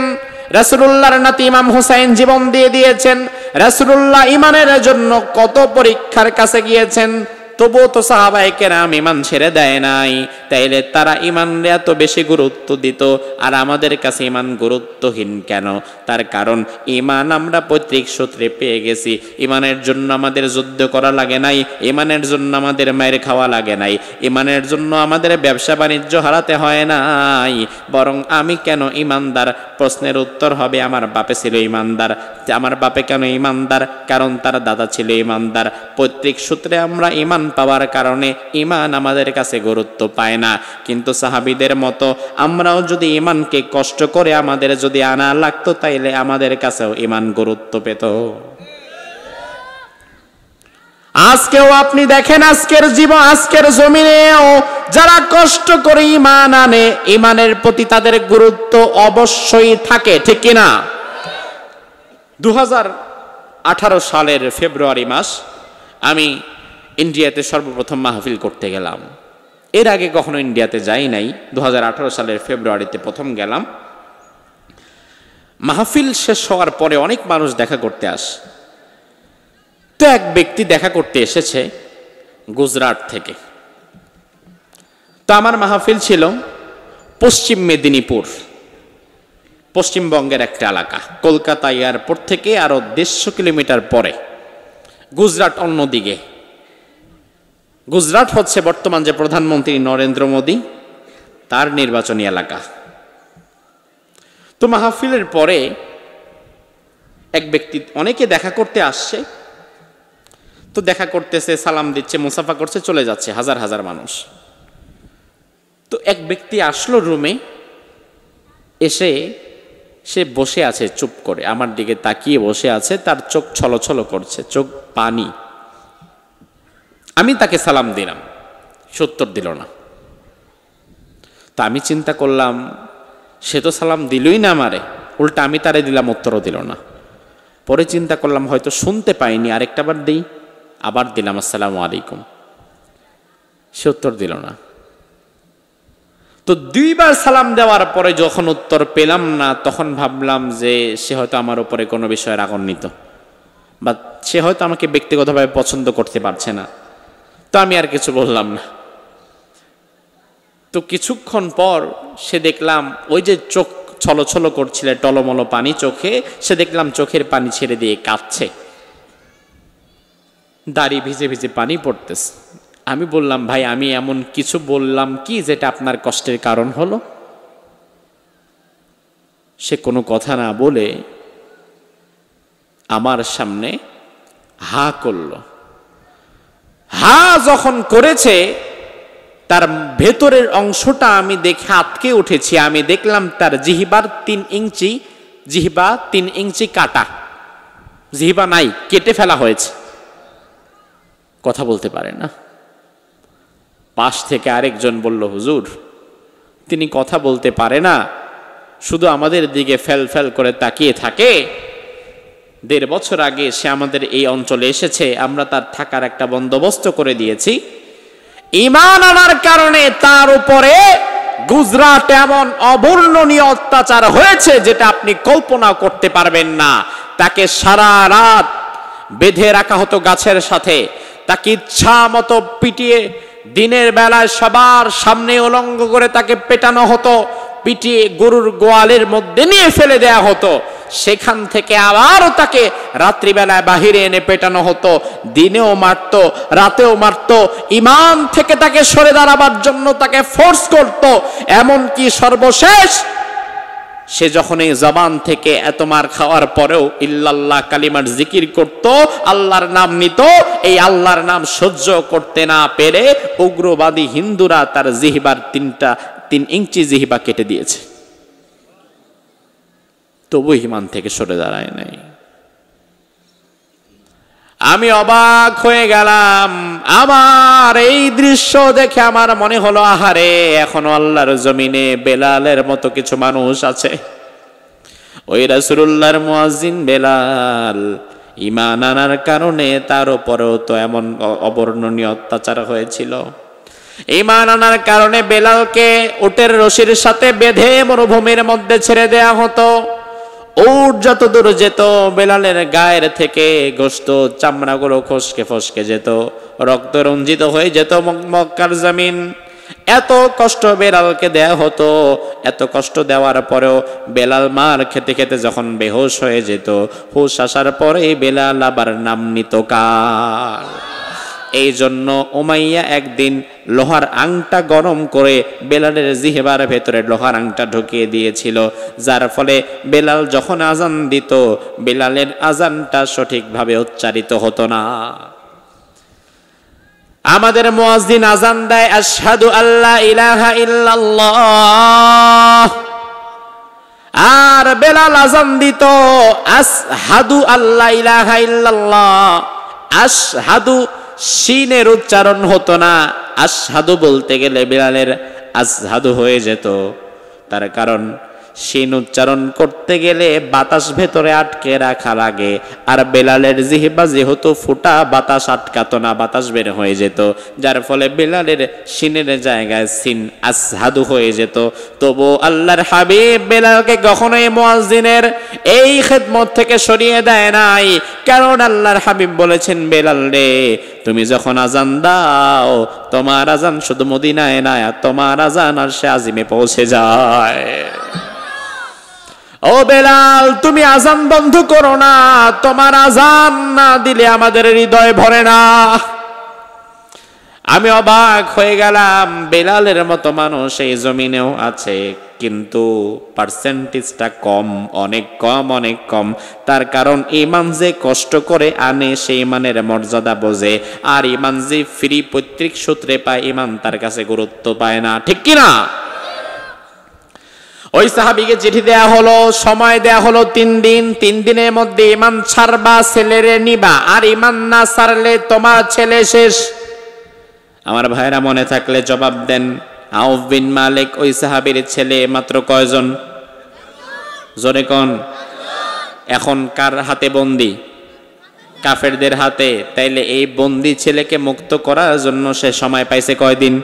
রাসূলুল্লাহর নাতি ইমাম হুসাইন জীবন দিয়ে দিয়েছেন। রাসূলুল্লাহ ঈমানের জন্য কত পরীক্ষার কাছে গিয়েছেন, তবুও তো সাহাবায়ে কেরাম ঈমান ছেড়ে দেয় নাই। তাইলে তারা ঈমানরে এত বেশি গুরুত্ব দিত, আর আমাদের কাছে ঈমান গুরুত্বহীন কেন? তার কারণ ঈমান আমরা পৈতৃক সূত্রে পেয়ে গেছি। ঈমানের জন্য আমাদের যুদ্ধ করা লাগে নাই, ঈমানের জন্য আমাদের মায়ের খাওয়া লাগে নাই, ঈমানের জন্য আমাদের ব্যবসা বাণিজ্য হারাতে হয় নাই। বরং আমি কেন ঈমানদার? প্রশ্নের উত্তর হবে আমার বাপে ছিল ঈমানদার। আমার বাপে কেন ঈমানদার? কারণ তার দাদা ছিল ঈমানদার। পৈতৃক সূত্রে আমরা ঈমান পাওয়ার কারণে ঈমান আমাদের কাছে গুরুত্ব পায় না। কিন্তু সাহাবীদের মতো আমরাও যদি ঈমানকে কষ্ট করে আমাদের যদি আনা লাগতো তাইলে আমাদের কাছেও ঈমান গুরুত্ব পেত। আজকেও আপনি দেখেন, আজকের জমিনেও যারা কষ্ট করে ঈমান আনে ঈমানের প্রতি তাদের গুরুত্ব অবশ্যই থাকে, ঠিক কিনা? 2018 সালের ফেব্রুয়ারি মাস আমি ইন্ডিয়াতে সর্বপ্রথম মাহফিল করতে গেলাম। এর আগে কখনো ইন্ডিয়াতে যাই নাই। 2018 সালের ফেব্রুয়ারিতে প্রথম গেলাম। মাহফিল শেষ হওয়ার পরে অনেক মানুষ দেখা করতে আসে। তো এক ব্যক্তি দেখা করতে এসেছে গুজরাট থেকে। তো আমার মাহফিল ছিল পশ্চিম মেদিনীপুর, পশ্চিমবঙ্গের একটা এলাকা, কলকাতা এয়ারপোর্ট থেকে আরো 150 কিলোমিটার পরে। গুজরাট অন্যদিকে। গুজরাট হচ্ছে বর্তমান যে প্রধানমন্ত্রী নরেন্দ্র মোদী তার নির্বাচনী এলাকা। তো মাহফিলের পরে এক ব্যক্তি, অনেকে দেখা করতে আসছে, তো দেখা করতেছে, সালাম দিচ্ছে, মুসাফা করছে, চলে যাচ্ছে হাজার হাজার মানুষ। তো এক ব্যক্তি আসলো রুমে, এসে সে বসে আছে চুপ করে, আমার দিকে তাকিয়ে বসে আছে, তার চোখ ছলছল করছে, চোখ পানি। আমি তাকে সালাম দিলাম, সে উত্তর দিল না। তা আমি চিন্তা করলাম সে তো সালাম দিলই না আমারে, উল্টা আমি তারে দিলাম, উত্তরও দিল না। পরে চিন্তা করলাম হয়তো শুনতে পাইনি, আরেকটা বার দিই। আবার দিলাম আসসালামু আলাইকুম, সে উত্তর দিল না। তো 2 বার সালাম দেওয়ার পরে যখন উত্তর পেলাম না, তখন ভাবলাম যে সে হয়তো আমার উপরে কোনো বিষয়ে রাগান্বিত, বা সে হয়তো আমাকে ব্যক্তিগতভাবে পছন্দ করতে পারছে না। তো আমি আর কিছু বললাম না। তো কিছুক্ষণ পর সে দেখলাম ওই যে চোখ ছলছল করছিল, টলমল পানি চোখে, সে দেখলাম চোখের পানি ছেড়ে দিয়ে কাঁদছে, দাড়ি ভিজে ভিজে পানি পড়তেছে। আমি বললাম, ভাই আমি এমন কিছু বললাম কি যেটা আপনার কষ্টের কারণ হলো? সে কোনো কথা না বলে আমার সামনে হা করল। হা যখন করেছে তার ভেতরের অংশটা আমি দেখে আটকে উঠেছি। আমি দেখলাম তার জিহ্বার 3 ইঞ্চি, জিহ্বা 3 ইঞ্চি কাটা, জিহ্বা নাই, কেটে ফেলা হয়েছে, কথা বলতে পারে না। পাশ থেকে আরেকজন বলল, হুজুর তিনি কথা বলতে পারে না, শুধু আমাদের দিকে ফেল ফেল করে তাকিয়ে থাকে। 1.5 বছর আগে সে আমাদের এই অঞ্চলে এসেছে, আমরা তার থাকার একটা বন্দোবস্ত করে দিয়েছি। ঈমান আনার কারণে তার উপরে গুজরাটে এমন অবর্ণনীয় অত্যাচার হয়েছে যেটা আপনি কল্পনা করতে পারবেন না। তাকে সারা রাত বেঁধে রাখা হতো গাছের সাথে, তাকে ইচ্ছা মতো পিটিয়ে দিনের বেলায় সবার সামনে উলঙ্গ করে তাকে পেটানো হতো, পিটিয়ে গরুর গোয়ালের মধ্যে নিয়ে ফেলে দেয়া হতো, সেখান থেকে আবারও তাকে রাত্রিবেলায় বাহিরে এনে পেটানো হতো, দিনেও মারত রাতেও মারত, ইমান থেকে তাকে সরে দাঁড়াবার জন্য তাকে ফোর্স করত। এমনকি সর্বশেষ সে যখন এই জবান থেকে এত মার খাওয়ার পরেও ইল্লাল্লাহ কালিমার জিকির করত, আল্লাহর নাম নিত, এই আল্লাহর নাম সহ্য করতে না পেরে উগ্রবাদী হিন্দুরা তার জিহবার 3 ইঞ্চি জিহবা কেটে দিয়েছে, তবু ইমান থেকে সরে দাঁড়ায় নাই। আমি অবাক হয়ে গেলাম। আমার এই দৃশ্য দেখে আমার মনে হলো, আহারে, এখনো আল্লাহর জমিনে বেলালের মতো কিছু মানুষ আছে। ওই রাসূলুল্লাহর মুয়াজ্জিন বেলাল ঈমান আনার কারণে তার উপরেও তো এমন অবর্ণনীয় অত্যাচার হয়েছিল। ঈমান আনার কারণে বেলালকে উটের রশির সাথে বেঁধে মরুভূমির মধ্যে ছেড়ে দেয়া হতো। উট যত দূর যেত বেলালের গায়ের থেকে গোশত চামড়াগুলো খসকে ফসকে যেত, রক্ত রঞ্জিত হয়ে যেত মক্কার জমিন। এত কষ্ট বেলালকে দেয়া হতো। এত কষ্ট দেওয়ার পরেও বেলাল মার খেতে খেতে যখন বেহুশ হয়ে যেত, হুশ আসার পরে বেলাল আবার নাম নিত কার। এই জন্য উমাইয়া একদিন লোহার আংটা গরম করে বেলালের জিহবার ভেতরে লোহার আংটা ঢুকিয়ে দিয়েছিল, যার ফলে বেলাল যখন আজান দিত বেলালের আজানটা সঠিকভাবে উচ্চারিত হতো না। আমাদের মুয়াজ্জিন আজান দেয় আশহাদু আল্লা ইলাহা ইল্লাল্লাহ, আর বেলাল আজান দিত আশহাদু আল্লা ইলাহা ইল্লাল্লাহ। আশহাদু শিনের উচ্চারণ হতো না, আশহাদু বলতে গেলে বেলালের আশহাদু হয়ে যেত। তার কারণ শিন উচ্চারণ করতে গেলে বাতাস ভেতরে আটকে রাখা লাগে, আর বেলালের জিহবা যেহেতু ফুটা, বাতাস আটকাতো না, বাতাস বের হয়ে যেত, যার ফলে বেলালের শিনের জায়গায় সিন আশহাদু হয়ে যেত। তবু আল্লাহর হাবিব বেলালকে কখনোই মুয়াজ্জিনের এই খেদমত থেকে সরিয়ে দেয় নাই, কারণ আল্লাহর হাবিব বলেছেন, বেলাল রে, তুমি যখন আজান দাও তোমার আজান শুধু মদিনায় না, তোমার আজান আরশে আজিমে পৌঁছে যায়। ও বেলাল, তুমি আজান বন্ধ করো না, তোমার আজান না দিলে আমাদের হৃদয় ভরে না। আমি অবাক হয়ে গেলাম, বেলালের মতো মানুষ এই জমিনেও আছে, কিন্তু পার্সেন্টেজটা কম, অনেক কম, অনেক কম। তার কারণ ঈমান যে কষ্ট করে আনে সেই ঈমানের মর্যাদা বোঝে, আর ঈমান যে ফ্রি পৈতৃক সূত্রে পায় ঈমান তার কাছে গুরুত্ব পায় না, ঠিক কিনা? ওই সাহাবীকে চিঠি দেয়া হলো, সময় দেয়া হলো 3 দিন। 3 দিনের মধ্যে ঈমান ছাড়বা, ছেলেরে নিবা, আর ঈমান না ছাড়লে তোমার ছেলে শেষ। আমার ভাইরা মনে থাকলে জবাব দেন। আউফ বিন মালিক ওই সাহাবীর ছেলে মাত্র কয়জন? জোরে কোন। এখন কার হাতে বন্দী? কাফেরদের হাতে। তাইলে এই বন্দী ছেলেকে মুক্ত করার জন্য সে সময় পাইছে কয়দিন?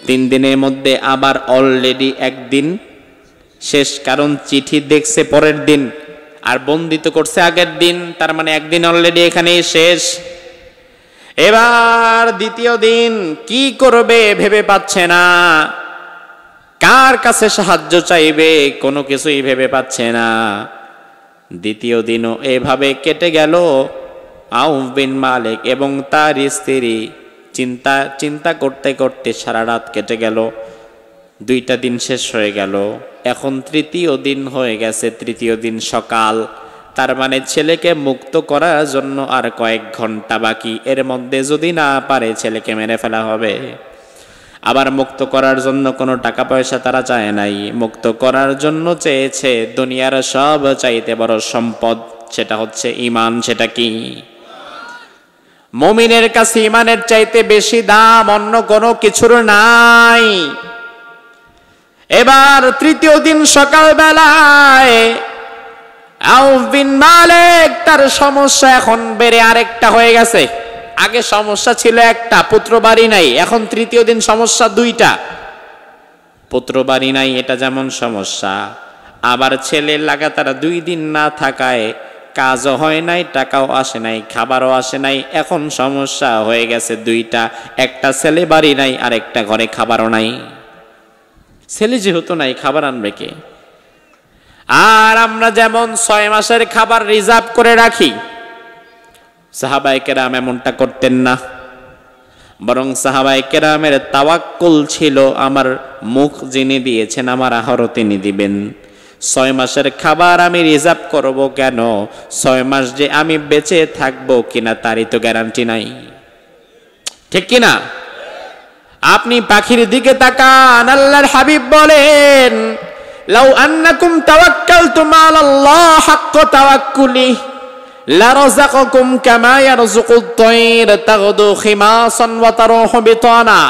3 দিনের মধ্যে আবার অলরেডি 1 দিন শেষ, কারণ চিঠি দেখছে পরের দিন আর বন্দিত করছে আগের দিন, তার মানে 1 দিন অলরেডি এখানেই শেষ। এবার দ্বিতীয় দিন কি করবে ভেবে পাচ্ছে না, কার কাছে সাহায্য চাইবে কোনো কিছুই ভেবে পাচ্ছে না। দ্বিতীয় দিনও এভাবে কেটে গেল। আউফ বিন মালিক এবং তার স্ত্রী চিন্তা করতে করতে সারা রাত কেটে গেল। 2টা দিন শেষ হয়ে গেল, এখন 3য় দিন হয়ে গেছে, 3য় দিন সকাল। তার মানে ছেলেকে মুক্ত করার জন্য আর কয়েক ঘন্টা বাকি। এর মধ্যে যদি না পারে ছেলেকে মেরে ফেলা হবে। আবার মুক্ত করার জন্য কোনো টাকা পয়সা তারা চায় নাই, মুক্ত করার জন্য চেয়েছে দুনিয়ার সব চাইতে বড় সম্পদ, সেটা হচ্ছে ঈমান। সেটা কি? মুমিনের কাছে ঈমানের চাইতে বেশি দাম অন্য কোনো কিছুর নাই। এবার 3য় দিন সকালবেলায় আউফ বিন মালিক তার সমস্যা এখন বেড়ে আরেকটা হয়ে গেছে। আগে সমস্যা ছিল একটা, পুত্র বাড়ি নাই, এখন 3য় দিন সমস্যা 2টা। পুত্র বাড়ি নাই, এটা যেমন সমস্যা। আবার ছেলে লাগাতার 2 দিন না থাকায় কাজও হয় নাই, টাকাও আসে নাই, খাবারও আসে নাই। এখন সমস্যা হয়ে গেছে 2টা, একটা ছেলে বাড়ি নাই আর একটা ঘরে খাবারও নাই। ছেলে যেহেতু নাই, খাবার আনবে কে? আর আমরা যেমন 6 মাসের খাবার রিজার্ভ করে রাখি, সাহাবায়ে কেরাম এমনটা করতেন না। বরং সাহাবায়ে কেরামের তাওয়াক্কুল ছিল, আমার মুখ যিনি দিয়েছেন আমার আহারও তিনি দিবেন। 6 মাসের খাবার আমি রিজার্ভ করব কেন? 6 মাস যে আমি বেঁচে থাকবো কিনা তারই তো গ্যারান্টি নাই, ঠিক কিনা? আপনি পাখির দিকে তাকান, আল্লাহর হাবিব বলেন, লাউ আন্নাকুম তাওয়াক্কালতুম আলাল্লাহ হাক্কা তাওয়াক্কুলি লারাযাকাকুম কামা ইয়ারযুকুত তায়র তাগদু খিমাসান ওয়া তারুহু বিতানা।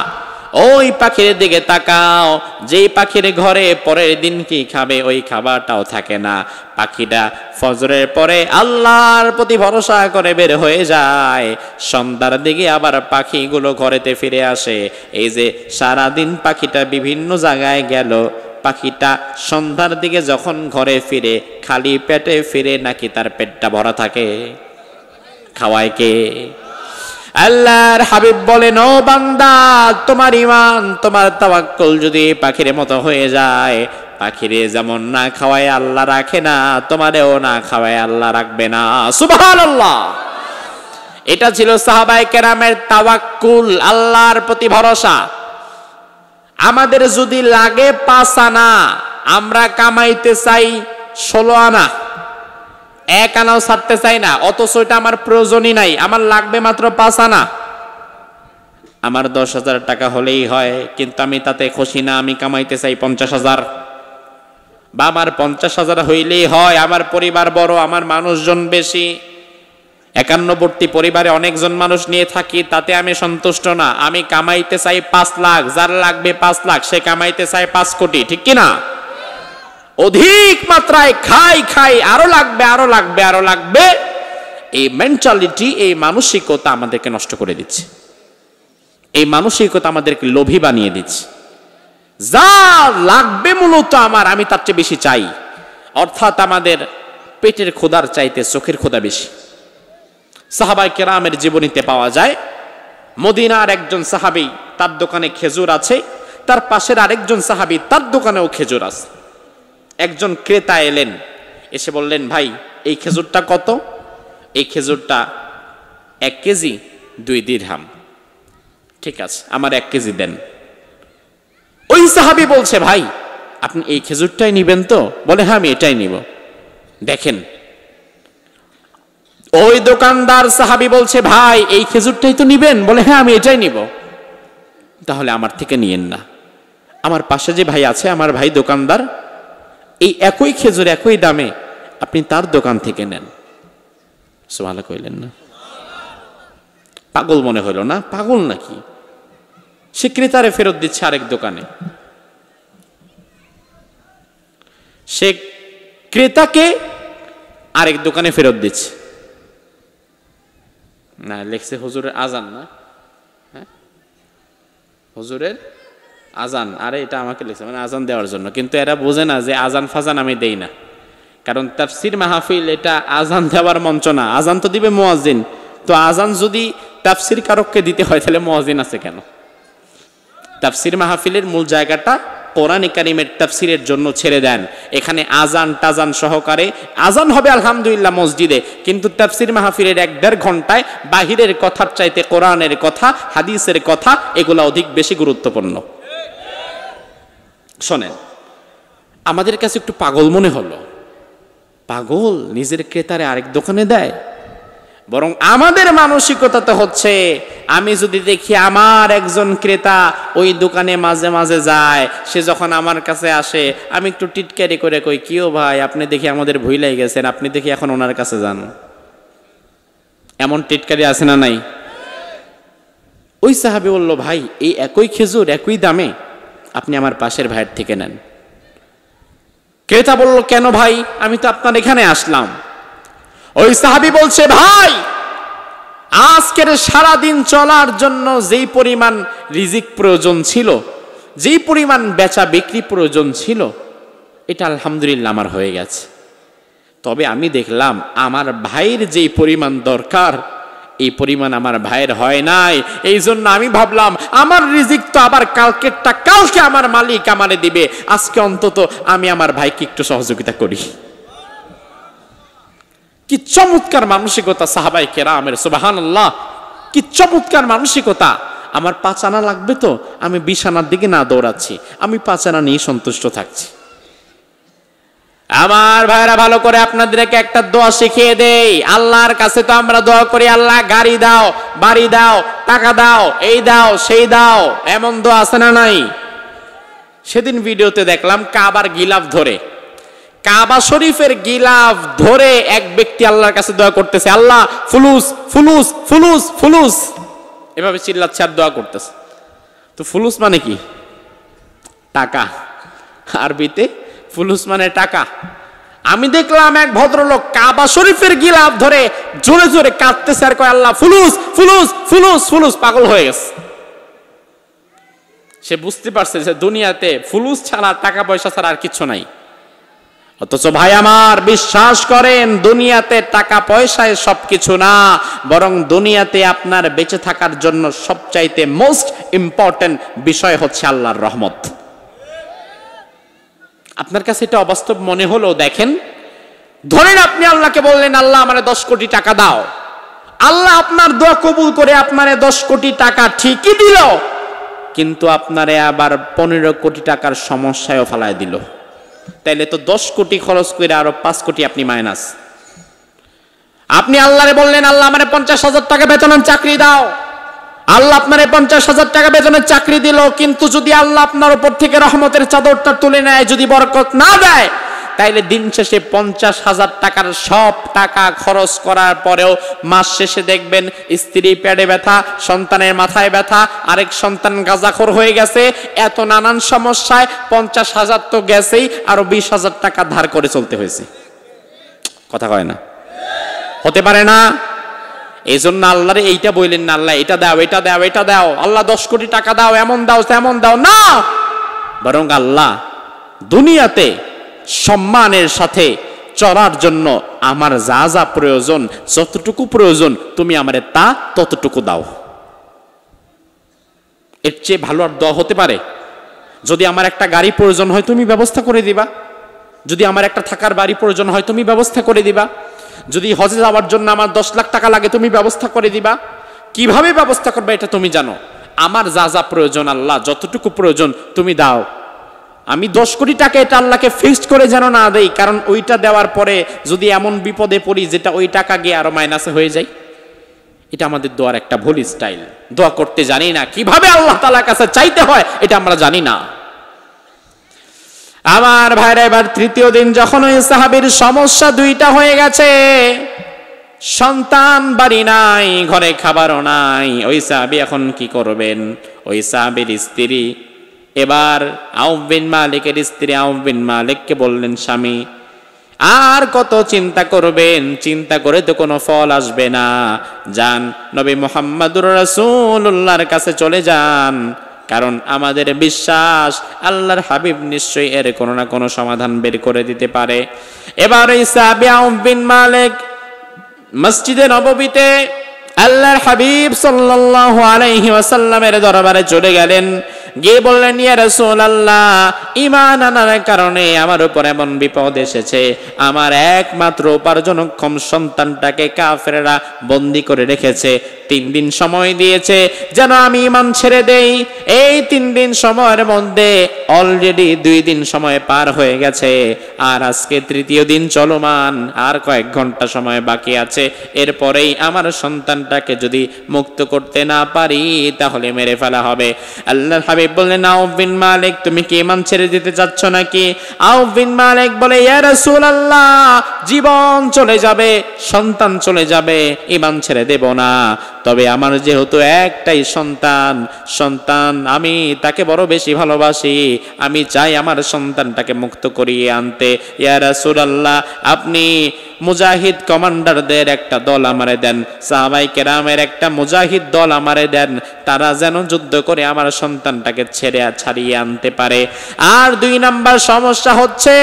ওই পাখির দিকে তাকাও, যেই পাখির ঘরে পরের দিন কি খাবে ওই খাবারটাও থাকে না। পাখিটা ফজরের পরে আল্লাহর প্রতি ভরসা করে বের হয়ে যায়, সন্ধ্যার দিকে আবার পাখিগুলো ঘরেতে ফিরে আসে। এই যে সারাদিন পাখিটা বিভিন্ন জায়গায় গেল, পাখিটা সন্ধ্যার দিকে যখন ঘরে ফিরে খালি পেটে ফিরে নাকি তার পেটটা ভরা থাকে? খাওয়ায় কে? আল্লাহর হাবিব বলেন, ও বান্দা, তোমার ঈমান, তোমার তাওয়াক্কুল যদি পাখির মতো হয়ে যায়, পাখিরে যেমন না খাওয়ায় আল্লাহ রাখে না, তোমারেও না খাওয়ায় আল্লাহ রাখবে না। সুবহানাল্লাহ। এটা ছিল সাহাবায়ে কেরামের তাওয়াক্কুল, আল্লাহর প্রতি ভরসা। আমাদের যদি লাগে 5 আনা, আমরা কামাইতে চাই 16 আনা, 1 আনাও ছাড়তে চাই না, অথচ এটা আমার প্রয়োজনই নাই, আমার লাগবে মাত্র 5 আনা। আমার 10,000 টাকা হলেই হয়, কিন্তু আমি তাতে খুশি না, আমি কামাইতে চাই 50,000। বা আমার 50,000 হইলেই হয়, আমার পরিবার বড়, আমার মানুষজন বেশি, 51বর্তী পরিবারে অনেকজন মানুষ নিয়ে থাকি, তাতে আমি সন্তুষ্ট না, আমি কামাইতে চাই 5 লাখ। যার লাগবে 5 লাখ সে কামাইতে চাই 5 কোটি, ঠিক কিনা? অধিক মাত্রায় খাই, আরো লাগবে, আরো লাগবে, আরো লাগবে। এই মেন্টালিটি, এই মানসিকতা আমাদেরকে নষ্ট করে দিচ্ছে। এই মানসিকতা আমাদেরকে লোভী বানিয়ে দিচ্ছে। যা লাগবে মূলত আমার, আমি তার চেয়ে বেশি চাই। অর্থাৎ আমাদের পেটের ক্ষুধার চাইতে চোখের ক্ষুধা বেশি। সাহাবায়ে কেরামের জীবনীতে পাওয়া যায়, মদিনার একজন সাহাবী, তার দোকানে খেজুর আছে, তার পাশের আরেকজন সাহাবী, তার দোকানেও খেজুর আছে। একজন ক্রেতা এলেন, এসে বললেন, ভাই এই খেজুরটা কত? এই খেজুরটা 1 কেজি 2 দিরহাম। ঠিক আছে, আমার 1 কেজি দেন। ওই সাহাবী বলছে, ভাই আপনি এই খেজুরটাই নিবেন তো? বলে, হ্যাঁ আমি এটাই নিব। দেখেন, ওই দোকানদার সাহাবী বলছে, ভাই এই খেজুরটাই তো নিবেন? বলে, হ্যাঁ আমি এটাই নিব। তাহলে আমার থেকে নিয়েন না, আমার পাশে যে ভাই আছে, আমার ভাই দোকানদার, এই একই খেজুর একই দামে আপনি তার দোকান থেকে নেন। সুবহানাল্লাহ কইলেন না? পাগল মনে হলো না? পাগল নাকি? সে ক্রেতারে ফেরত দিচ্ছে আরেক দোকানে, সে ক্রেতাকে আরেক দোকানে ফেরত দিচ্ছে। না, লেখছে হুজুরের আজান, না হ্যাঁ হুজুরের আজান। আরে এটা আমাকে লিখছে মানে আজান দেওয়ার জন্য, কিন্তু এরা বোঝে না যে আজান ফাজান আমি দেই না, কারণ তাফসির মাহফিল এটা আজান দেওয়ার মঞ্চ না। আজান তো দিবে মুয়াজ্জিন, তো আজান যদি তাফসির কারককে দিতে হয় তাহলে মুয়াজ্জিন আছে কেন? তাফসির মাহফিলের মূল জায়গাটা কোরআন কারীমের তাফসিরের জন্য ছেড়ে দেন। এখানে আজান টাজান সহকারে আজান হবে আলহামদুলিল্লাহ মসজিদে, কিন্তু তাফসির মাহফিলের 1-1.5 ঘন্টায় বাহিরের কথার চাইতে কোরআনের কথা, হাদিসের কথা, এগুলো অধিক বেশি গুরুত্বপূর্ণ। শোনেন, আমাদের কাছে একটু পাগল মনে হলো। পাগল নিজের ক্রেতারে আরেক দোকানে দেয়? বরং আমাদের মানসিকতা তো হচ্ছে, আমি যদি দেখি আমার একজন ক্রেতা ওই দোকানে মাঝে মাঝে যায়, সে যখন আমার কাছে আসে আমি একটু টিটকারি করে কই, কিও ভাই আপনি দেখি আমাদের ভুইলাই গেছেন, আপনি দেখি এখন ওনার কাছে যান। এমন টিটকারি আছে না নাই? ওই সাহাবী বলল, ভাই এই একই খেজুর একই দামে আপনি আমার পাশের ভাইয়ের থেকে নেন। ক্রেতা বলল, কেন ভাই, আমি তো আপনার এখানে আসলাম। ওই সাহাবী বলছে, ভাই আজকের সারা দিন চলার জন্য যেই পরিমাণ রিজিক প্রয়োজন ছিল, যেই পরিমাণ বেচা বিক্রি প্রয়োজন ছিল এটা আলহামদুলিল্লাহ আমার হয়ে গেছে। তবে আমি দেখলাম আমার ভাইয়ের যেই পরিমাণ দরকার এই পরিমাণ আমার ভাইয়ের হয় নাই। এই জন্য আমি ভাবলাম আমার রিজিক তো আবার কালকেরটা কালকে আমার মালিক আমারে দিবে, আজকে অন্তত আমি আমার ভাইকে একটু সহযোগিতা করি। কি চমৎকার মানসিকতা সাহাবায়ে কেরামের, সুবহানাল্লাহ, কি চমৎকার মানসিকতা। আমার 5 আনা লাগবে তো আমি 20 আনার দিকে না দৌড়াচ্ছি, আমি 5 আনা নিয়ে সন্তুষ্ট থাকছি। আমার ভাইরা ভালো করে আপনাদেরকে একটা দোয়া শিখিয়ে দেই। আল্লাহর কাছে তো আমরা দোয়া করি, আল্লাহ গাড়ি দাও, বাড়ি দাও, টাকা দাও, এই দাও সেই দাও, এমন দোয়া আছে না নাই? সেদিন ভিডিওতে দেখলাম কাবার গিলাফ ধরে, কাবা শরীফের গিলাফ ধরে এক ব্যক্তি আল্লাহর কাছে দোয়া করতেছে, আল্লাহ ফুলুস ফুলুস ফুলুস ফুলুস, এভাবে চিল্লাচ্ছে আর দোয়া করতেছে। তো ফুলুস মানে কি? টাকা, আরবিতে ফুলুস মানে টাকা। আমি দেখলাম এক ভদ্রলোক কাবা শরীফের গিলাফ ধরে জোরে জোরে কাঁদতেছে আর কয় আল্লাহ ফুলুস ফুলুস ফুলুস ফুলুস, পাগল হয়ে গেছে। সে বুঝতে পারছে যে দুনিয়াতে ফুলুস ছাড়া, টাকা পয়সা ছাড়া আর কিছু নাই। অথচ ভাই আমার বিশ্বাস করেন, দুনিয়াতে টাকা পয়সায় সবকিছু না, বরং দুনিয়াতে আপনার বেঁচে থাকার জন্য সবচাইতে মোস্ট ইম্পর্টেন্ট বিষয় হচ্ছে আল্লাহর রহমত। আপনার কাছে এটা অবাস্তব মনে হলো, দেখেন, ধরেন আপনি আল্লাহকে বললেন আল্লাহ আমারে 10 কোটি টাকা দাও, আল্লাহ আপনার দোয়া কবুল করে আপনারে 10 কোটি টাকা ঠিকই দিল, কিন্তু আপনারে আবার 15 কোটি টাকার সমস্যায়ও ফেলায় দিল। তাইলে তো 10 কোটি খরচ করে আরো 5 কোটি আপনি মাইনাস। আপনি আল্লাহরে বললেন আল্লাহ আমারে 50,000 টাকা বেতনের চাকরি দাও, আল্লাহ আপনারে 50,000 টাকা বেতনের চাকরি দিল, কিন্তু যদি আল্লাহ আপনার উপর থেকে রহমতের চাদরটা তুলে নেয়, যদি বরকত না দেয়, তাইলে দিন শেষে 50,000 টাকার সব টাকা খরচ করার পরেও মাস শেষে দেখবেন স্ত্রী পেটে ব্যথা, সন্তানের মাথায় ব্যথা, আরেক সন্তান গাঁজাখোর হয়ে গেছে, এত নানান সমস্যায় 50,000 তো গেছেই, আরো 20,000 টাকা ধার করে চলতে হয়েছে। কথা কয় না? হতে পারে না। এই জন্য আল্লাহরে এইটা বললেন না আল্লাহ এটা দাও, এটা দাও, এটা দাও, আল্লাহ 10 কোটি টাকা দাও, এমন দাও তেমন দাও না, বরং আল্লাহ দুনিয়াতে সম্মানের সাথে চলার জন্য আমার যা যা প্রয়োজন, যতটুকু প্রয়োজন তুমি আমারে তা ততটুকু দাও। এর চেয়ে ভালো আর দোয়া হতে পারে? যদি আমার একটা গাড়ি প্রয়োজন হয় তুমি ব্যবস্থা করে দিবা, যদি আমার একটা থাকার বাড়ি প্রয়োজন হয় তুমি ব্যবস্থা করে দিবা, যদি হজে যাওয়ার জন্য আমার 10 লাখ টাকা লাগে তুমি ব্যবস্থা করে দিবা। কিভাবে ব্যবস্থা করবে এটা তুমি জানো। আমার যা যা প্রয়োজন আল্লাহ যতটুকু প্রয়োজন তুমি দাও। আমি 10 কোটি টাকা এটা আল্লাহকে ফিক্সড করে যেন না দেই, কারণ ওইটা দেওয়ার পরে যদি এমন বিপদে পড়ি যেটা ওই টাকা গিয়ে আরো মাইনাসে হয়ে যায়। এটা আমাদের দোয়ার একটা ভুল স্টাইল। দোয়া করতে জানি না, কিভাবে আল্লাহ তাআলার কাছে চাইতে হয় এটা আমরা জানি না। আমার ভাইরা, এবার তৃতীয় দিন যখন ওই সাহাবীর সমস্যা 2টা হয়ে গেছে, সন্তান, বাড়ি নাই, ঘরে খাবারও নাই, ওই সাহাবী এখন কি করবেন? ওই সাহাবীর স্ত্রী এবার আউফ বিন মালিকের স্ত্রী আউফ বিন মালিককে বললেন, স্বামী আর কত চিন্তা করবেন, চিন্তা করে তো কোনো ফল আসবে না, যান নবী মুহাম্মদুর রাসূলুল্লাহর কাছে চলে যান, কারণ আমাদের বিশ্বাস আল্লাহর হাবিব নিশ্চয়ই এর কোনো না কোনো সমাধান বের করে দিতে পারে। এবার এই সাহাবী আউফ বিন মালিক মসজিদে নববীতে আল্লাহর হাবিব সাল্লাল্লাহু আলাইহি ওয়াসাল্লামের দরবারে চলে গেলেন, গিয়ে বললেন, ইয়া রাসূলুল্লাহ, ঈমান আনার কারণে আমার উপর এমন বিপদ এসেছে, আমার একমাত্র উপার্জনক্ষম সন্তানটাকে কাফেররা বন্দী করে রেখেছে, 3 দিন সময় দিয়েছে যেন আমি ঈমান ছেড়ে দেই। এই 3 দিন সময়ের মধ্যে অলরেডি 2 দিন সময় পার হয়ে গেছে, আর আজকে 3য় দিন চলমান, আর কয়েক ঘন্টা সময় বাকি আছে, এরপরেই আমার সন্তানটাকে যদি মুক্ত করতে না পারি তাহলে মেরে ফেলা হবে। আল্লাহর হাবিব বললেন, আউফ বিন মালিক, তুমি কি ঈমান ছেড়ে দিতে চাচ্ছ নাকি? আউফ বিন মালিক বলে, ইয়া রাসূলুল্লাহ, জীবন চলে যাবে, সন্তান চলে যাবে, ঈমান ছেড়ে দেব না, তবে আমার যেহেতু একটাই সন্তান, আমি তাকে বড় বেশি ভালোবাসি, আমি চাই আমার সন্তানটাকে মুক্ত করিয়ে আনতে। ইয়া রাসূলুল্লাহ, আপনি মুজাহিদ কমান্ডারদের একটা দল আমারে দেন, সাহাবায়ে কেরামের একটা মুজাহিদ দল আমারে দেন, তারা যেন যুদ্ধ করে আমার সন্তানটাকে সন্তানটাকে ছাড়িয়ে আনতে পারে। আর 2 নাম্বার সমস্যা হচ্ছে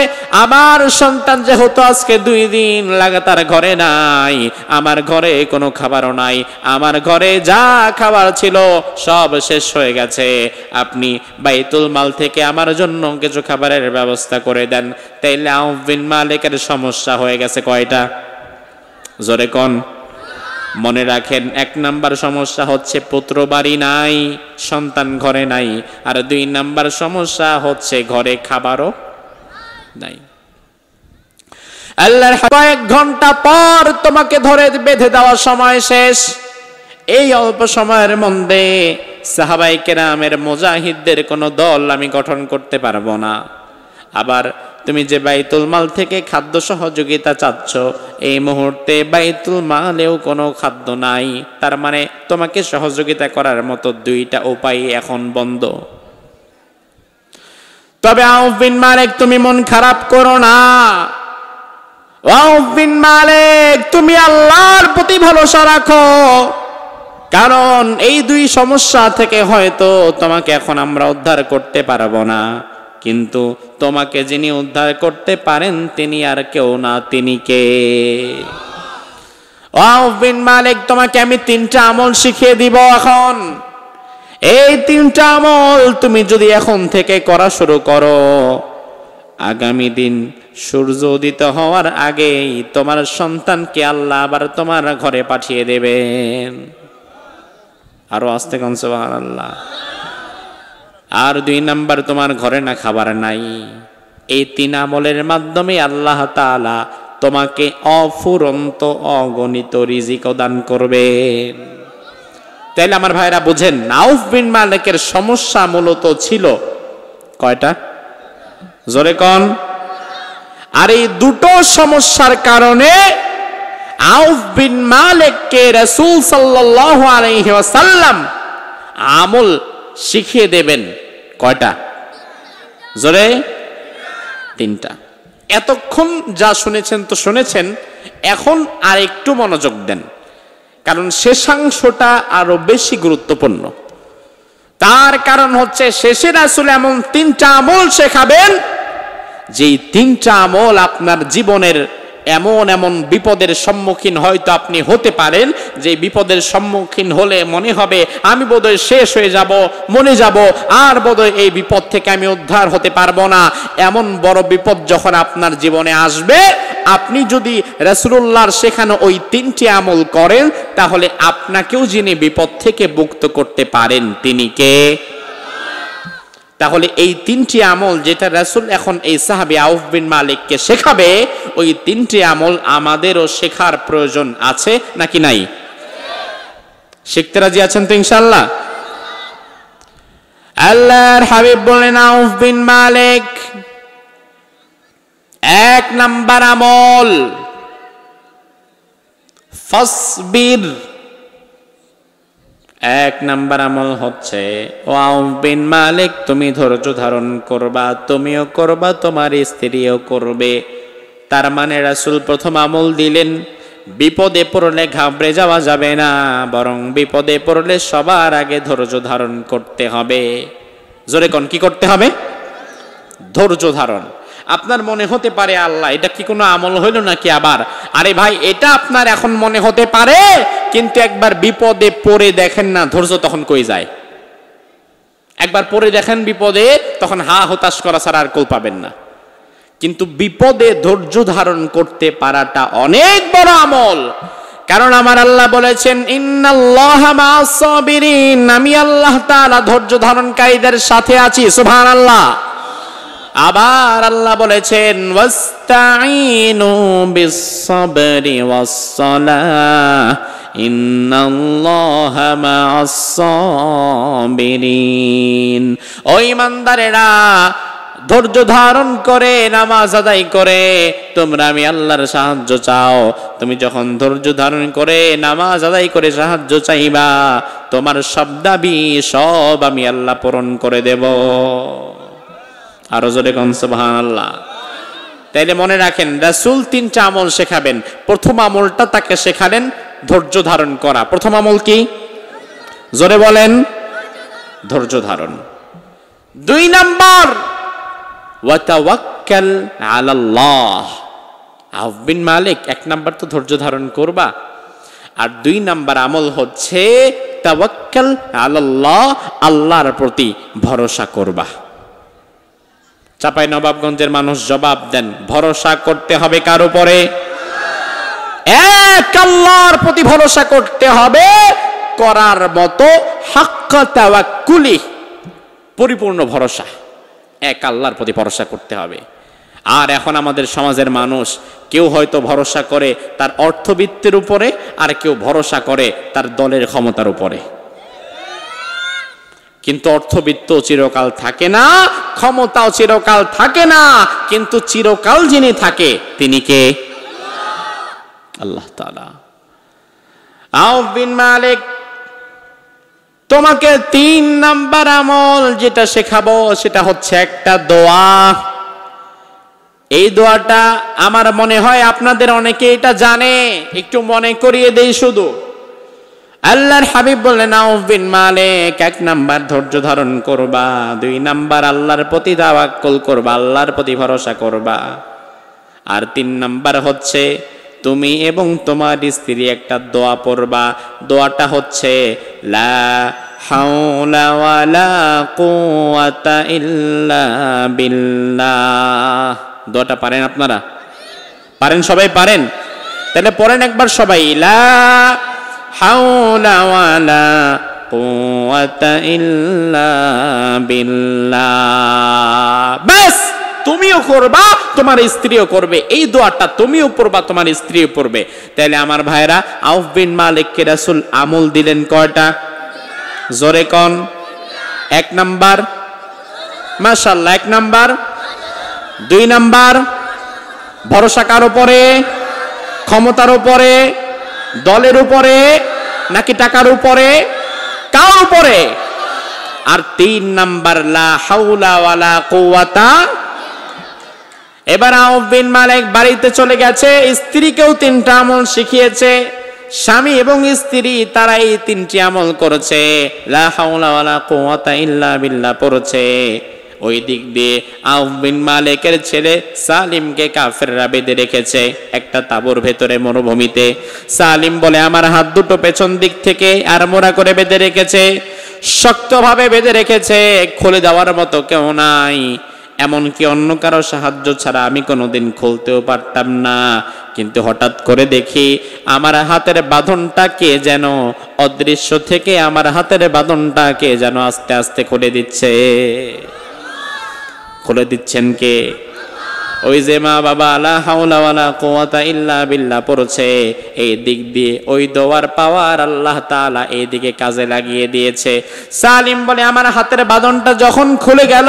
আমার সন্তান যেহেতু আজকে 2 দিন লাগাতার ঘরে নাই, আমার ঘরে কোনো খাবারও নাই, আমার ঘরে যা খাবার ছিল সব শেষ হয়ে গেছে, আপনি বাইতুল মাল থেকে আমার জন্য কিছু খাবারের ব্যবস্থা করে দেন। তাইলে আউফ বিন মালিকের সমস্যা হয়ে গেছে কয়টা? জোরে কোন। মনে রাখেন, 1 নাম্বার সমস্যা হচ্ছে পুত্র বাড়ি নাই, সন্তান ঘরে নাই। আর 2 নাম্বার সমস্যা হচ্ছে ঘরে খাবারও নাই। আল্লাহর কয়েক ঘন্টা পর তোমাকে ধরে বেঁধে দেওয়ার সময় শেষ। এই অল্প সময়ের মধ্যে সাহাবায়ে কেরামের মুজাহিদদের কোনো দল আমি গঠন করতে পারবো না। আবার তুমি যে বাইতুল মাল থেকে খাদ্য সহযোগিতা চাচ্ছ, এই মুহূর্তে বাইতুল মালেও কোনো খাদ্য নাই, তার মানে তোমাকে সহযোগিতা করার মতো 2টা উপায় এখন বন্ধ। তবে আউফ বিন মালিক তুমি মন খারাপ করো না। আউফ বিন মালিক তুমি আল্লাহর প্রতি ভরসা রাখো, কারণ এই 2 সমস্যা থেকে হয়তো তোমাকে এখন আমরা উদ্ধার করতে পারবো না, কিন্তু তোমাকে যিনি উদ্ধার করতে পারেন তিনি আর কেউ না, তিনি কে? আউফ বিন মালিক তোমাকে আমি 3টা আমল শিখিয়ে দিব এখন। এই 3টা আমল তুমি যদি এখন থেকে করা শুরু করো, আগামী দিন সূর্য উদিত হওয়ার আগেই তোমার সন্তানকে আল্লাহ আবার তোমার ঘরে পাঠিয়ে দেবেন। আরো আস্তে কান সুবহানাল্লাহ। আর 2 নাম্বার, তোমার ঘরে না খাবার নাই, এই 3 আমলের মাধ্যমে আল্লাহ তাআলা তোমাকে অফুরন্ত অগণিত রিজিক দান করবেন। তাইলে আমার ভাইরা বুঝেন, আউফ বিন মালিকের সমস্যা মূলত ছিল কয়টা? জোরে কোন। আর এই 2টো সমস্যার কারণে আউফ বিন মালিককে রাসূল সাল্লাল্লাহু আলাইহি ওয়াসাল্লাম আমল শিখিয়ে দেবেন কয়টা? জোরে 3টা। এতক্ষণ যা শুনেছেন তো শুনেছেন, এখন আর একটু মনোযোগ দেন, কারণ শেষাংশটা আরো বেশি গুরুত্বপূর্ণ। তার কারণ হচ্ছে শেষে রাসূল এমন 3টা আমল শেখাবেন, যেই 3টা আমল আপনার জীবনের এমন এমন বিপদের সম্মুখীন হয়তো আপনি হতে পারেন, যে বিপদের সম্মুখীন হলে মনে হবে আমি বোধহয় শেষ হয়ে যাব, মরে যাব, আর বোধহয় এই বিপদ থেকে আমি উদ্ধার হতে পারবো না। এমন বড় বিপদ যখন আপনার জীবনে আসবে, আপনি যদি রাসূলুল্লাহর শেখানো ওই 3টি আমল করেন, তাহলে আপনাকেও যিনি বিপদ থেকে মুক্ত করতে পারেন তিনি কে? তাহলে এই 3টি আমল যেটা রাসূল এখন এই সাহাবী আউফ বিন মালিককে শেখাবে, ওই 3টি আমল আমাদেরও শেখার প্রয়োজন আছে নাকি নাই? শিখতে রাজি আছেন তো ইনশাআল্লাহ? আল্লাহর হাবিব বলেন, আউফ বিন মালিক 1 নাম্বার আমল ফাসবির। 1 নাম্বার আমল হচ্ছে, ও আউফ বিন মালিক তুমি ধৈর্য ধারণ করবা, তুমিও করবা, তোমার স্ত্রীও করবে। তার মানে রাসূল প্রথম আমল দিলেন, বিপদে পড়লে ঘাবড়ে যাওয়া যাবে না, বরং বিপদে পড়লে সবার আগে ধৈর্য ধারণ করতে হবে। জোরে কোন, কি করতে হবে? ধৈর্য ধারণ। আপনার মনে হতে পারে, আল্লাহ এটা কি কোনো আমল হইল নাকি আবার? আরে ভাই, এটা আপনার এখন মনে হতে পারে, কিন্তু একবার বিপদে পড়ে দেখেন না, ধৈর্য তখন কই যায়। একবার পড়ে দেখেন বিপদে, তখন হা হতাশ করা ছাড়া আর কুল পাবেন না। কিন্তু বিপদে ধৈর্য ধারণ করতে পারাটা অনেক বড় আমল, কারণ আমার আল্লাহ বলেছেন, ইন্নাল্লাহা মা'আস সাবিরিন, আমি আল্লাহ তাআলা ধৈর্য ধারণকারীদের সাথে আছি। সুবহানাল্লাহ। আবার আল্লাহ বলেছেন, ওয়াস্তাঈনু বিস-সাবরি ওয়াস-সালাহ ইন্নাল্লাহা মা'আস সাবিরিন। ও ঈমানদারেরা, ধৈর্য ধারণ করে নামাজ আদায় করে তোমরা আমি আল্লাহর সাহায্য চাও। তুমি যখন ধৈর্য ধারণ করে নামাজ আদায় করে সাহায্য চাইবা, তোমার সব দাবি সব আমি আল্লাহ পূরণ করে দেব। আরো জোরে কোন সুবহানাল্লাহ। তাইলে মনে রাখেন, রাসূল 3টা আমল শেখাবেন। প্রথম আমলটা তাকে শেখালেন ধৈর্য ধারণ করা। প্রথম আমল কি? জোরে বলেন, ধৈর্য ধারণ। দুই নাম্বার ওয়া তাওয়াক্কাল আলাল্লাহ। আউফ বিন মালিক, এক নাম্বার তো ধৈর্য ধারণ করবা, আর দুই নাম্বার আমল হচ্ছে তাওয়াক্কাল আলাল্লাহ, আল্লাহর প্রতি ভরসা করবা। চাঁপাইনবাবগঞ্জের মানুষ জবাব দেন, ভরসা করতে হবে কার উপরে? এক আল্লাহর প্রতি ভরসা করতে হবে, করার মতো হাক্কা তাওয়াক্কুলি, পরিপূর্ণ ভরসা, এক আল্লাহর প্রতি ভরসা করতে হবে। আর এখন আমাদের সমাজের মানুষ, কেউ হয়তো ভরসা করে তার অর্থবিত্তের উপরে, আর কেউ ভরসা করে তার দলের ক্ষমতার উপরে। কিন্তু অর্থবিত্ত চিরকাল থাকে না, ক্ষমতাও চিরকাল থাকে না, কিন্তু চিরকাল যিনি থাকে তিনি কে? আল্লাহ তাআলা। আউফ বিন মালিক, তোমাকে 3 নাম্বার আমল যেটা শেখাবো সেটা হচ্ছে একটা দোয়া। এই দোয়াটা আমার মনে হয় আপনাদের অনেকে এটা জানে, একটু মনে করিয়ে দেই শুধু। আল্লাহর হাবিব বললেন, আউফ বিন মালিক, 1 নাম্বার ধৈর্য ধারণ করবা, 2 নাম্বার আল্লাহর প্রতি তাওয়াক্কুল করবা, আল্লাহর প্রতি ভরসা করবা, আর 3 নাম্বার হচ্ছে তুমি এবং তোমার স্ত্রী একটা দোয়া পড়বা। দোয়াটা হচ্ছে লা হাওলা ওয়ালা কুওয়াতা ইল্লা বিল্লাহ। দোয়াটা পারেন আপনারা? পারেন? সবাই পারেন? তাহলে পড়েন একবার সবাই, লা হাওলা ওয়ালা কুওয়াতা ইল্লা বিল্লাহ। বাস, তুমিও করবা, তোমার স্ত্রীও করবে। এই দোয়াটা তুমিও পড়বা, তোমার স্ত্রীও পড়বে। তাহলে আমার ভাইরা, আউফ বিন মালিককে রাসূল আমল দিলেন কয়টা? জোরে কোন? 1 নাম্বার, মাশাআল্লাহ, 1 নাম্বার। 2 নাম্বার, ভরসা কার উপরে? ক্ষমতার উপরে, দলের উপরে, নাকি টাকার উপরে? কার উপরে? আর 3 নাম্বার, লা হাওলা ওয়ালা কুওয়াতা। এবার আউফ বিন মালিক বাড়িতে চলে গেছে, স্ত্রীকেও 3টা আমল শিখিয়েছে। স্বামী এবং স্ত্রী তারা এই 3টি আমল করেছে, লা হাওলা ওয়ালা কুওয়াতা ইল্লা বিল্লাহ পড়েছে। ওই দিক দিয়ে আউফ বিন মালিকের ছেলে সালিমকে কাফেররা বেঁধে রেখেছে একটা তাঁবুর ভেতরে মরুভূমিতে। সালিম বলে, আমার হাত দুটো পেছন দিক থেকে আড়মোড়া করে বেঁধে রেখেছে, শক্তভাবে বেঁধে রেখেছে, খুলে দেওয়ার মতো কেউ নাই, এমনকি অন্য কারো সাহায্য ছাড়া আমি কোনোদিন খুলতেও পারতাম না। কিন্তু হঠাৎ করে দেখি আমার হাতের বাঁধনটা কে যেন অদৃশ্য থেকে আমার হাতের বাঁধনটা কে যেন আস্তে আস্তে খুলে দিচ্ছে। খুলে দিচ্ছেন কে? ওই যে মা বাবা লা হাওলা ওয়ালা কুওয়াতা ইল্লা বিল্লাহ পড়ছে, এই দিক দিয়ে ওই দোয়ার পাওয়ার আল্লাহ তাআলা এই দিকে কাজে লাগিয়ে দিয়েছে। সালিম বলে, আমার হাতের বাঁধনটা যখন খুলে গেল,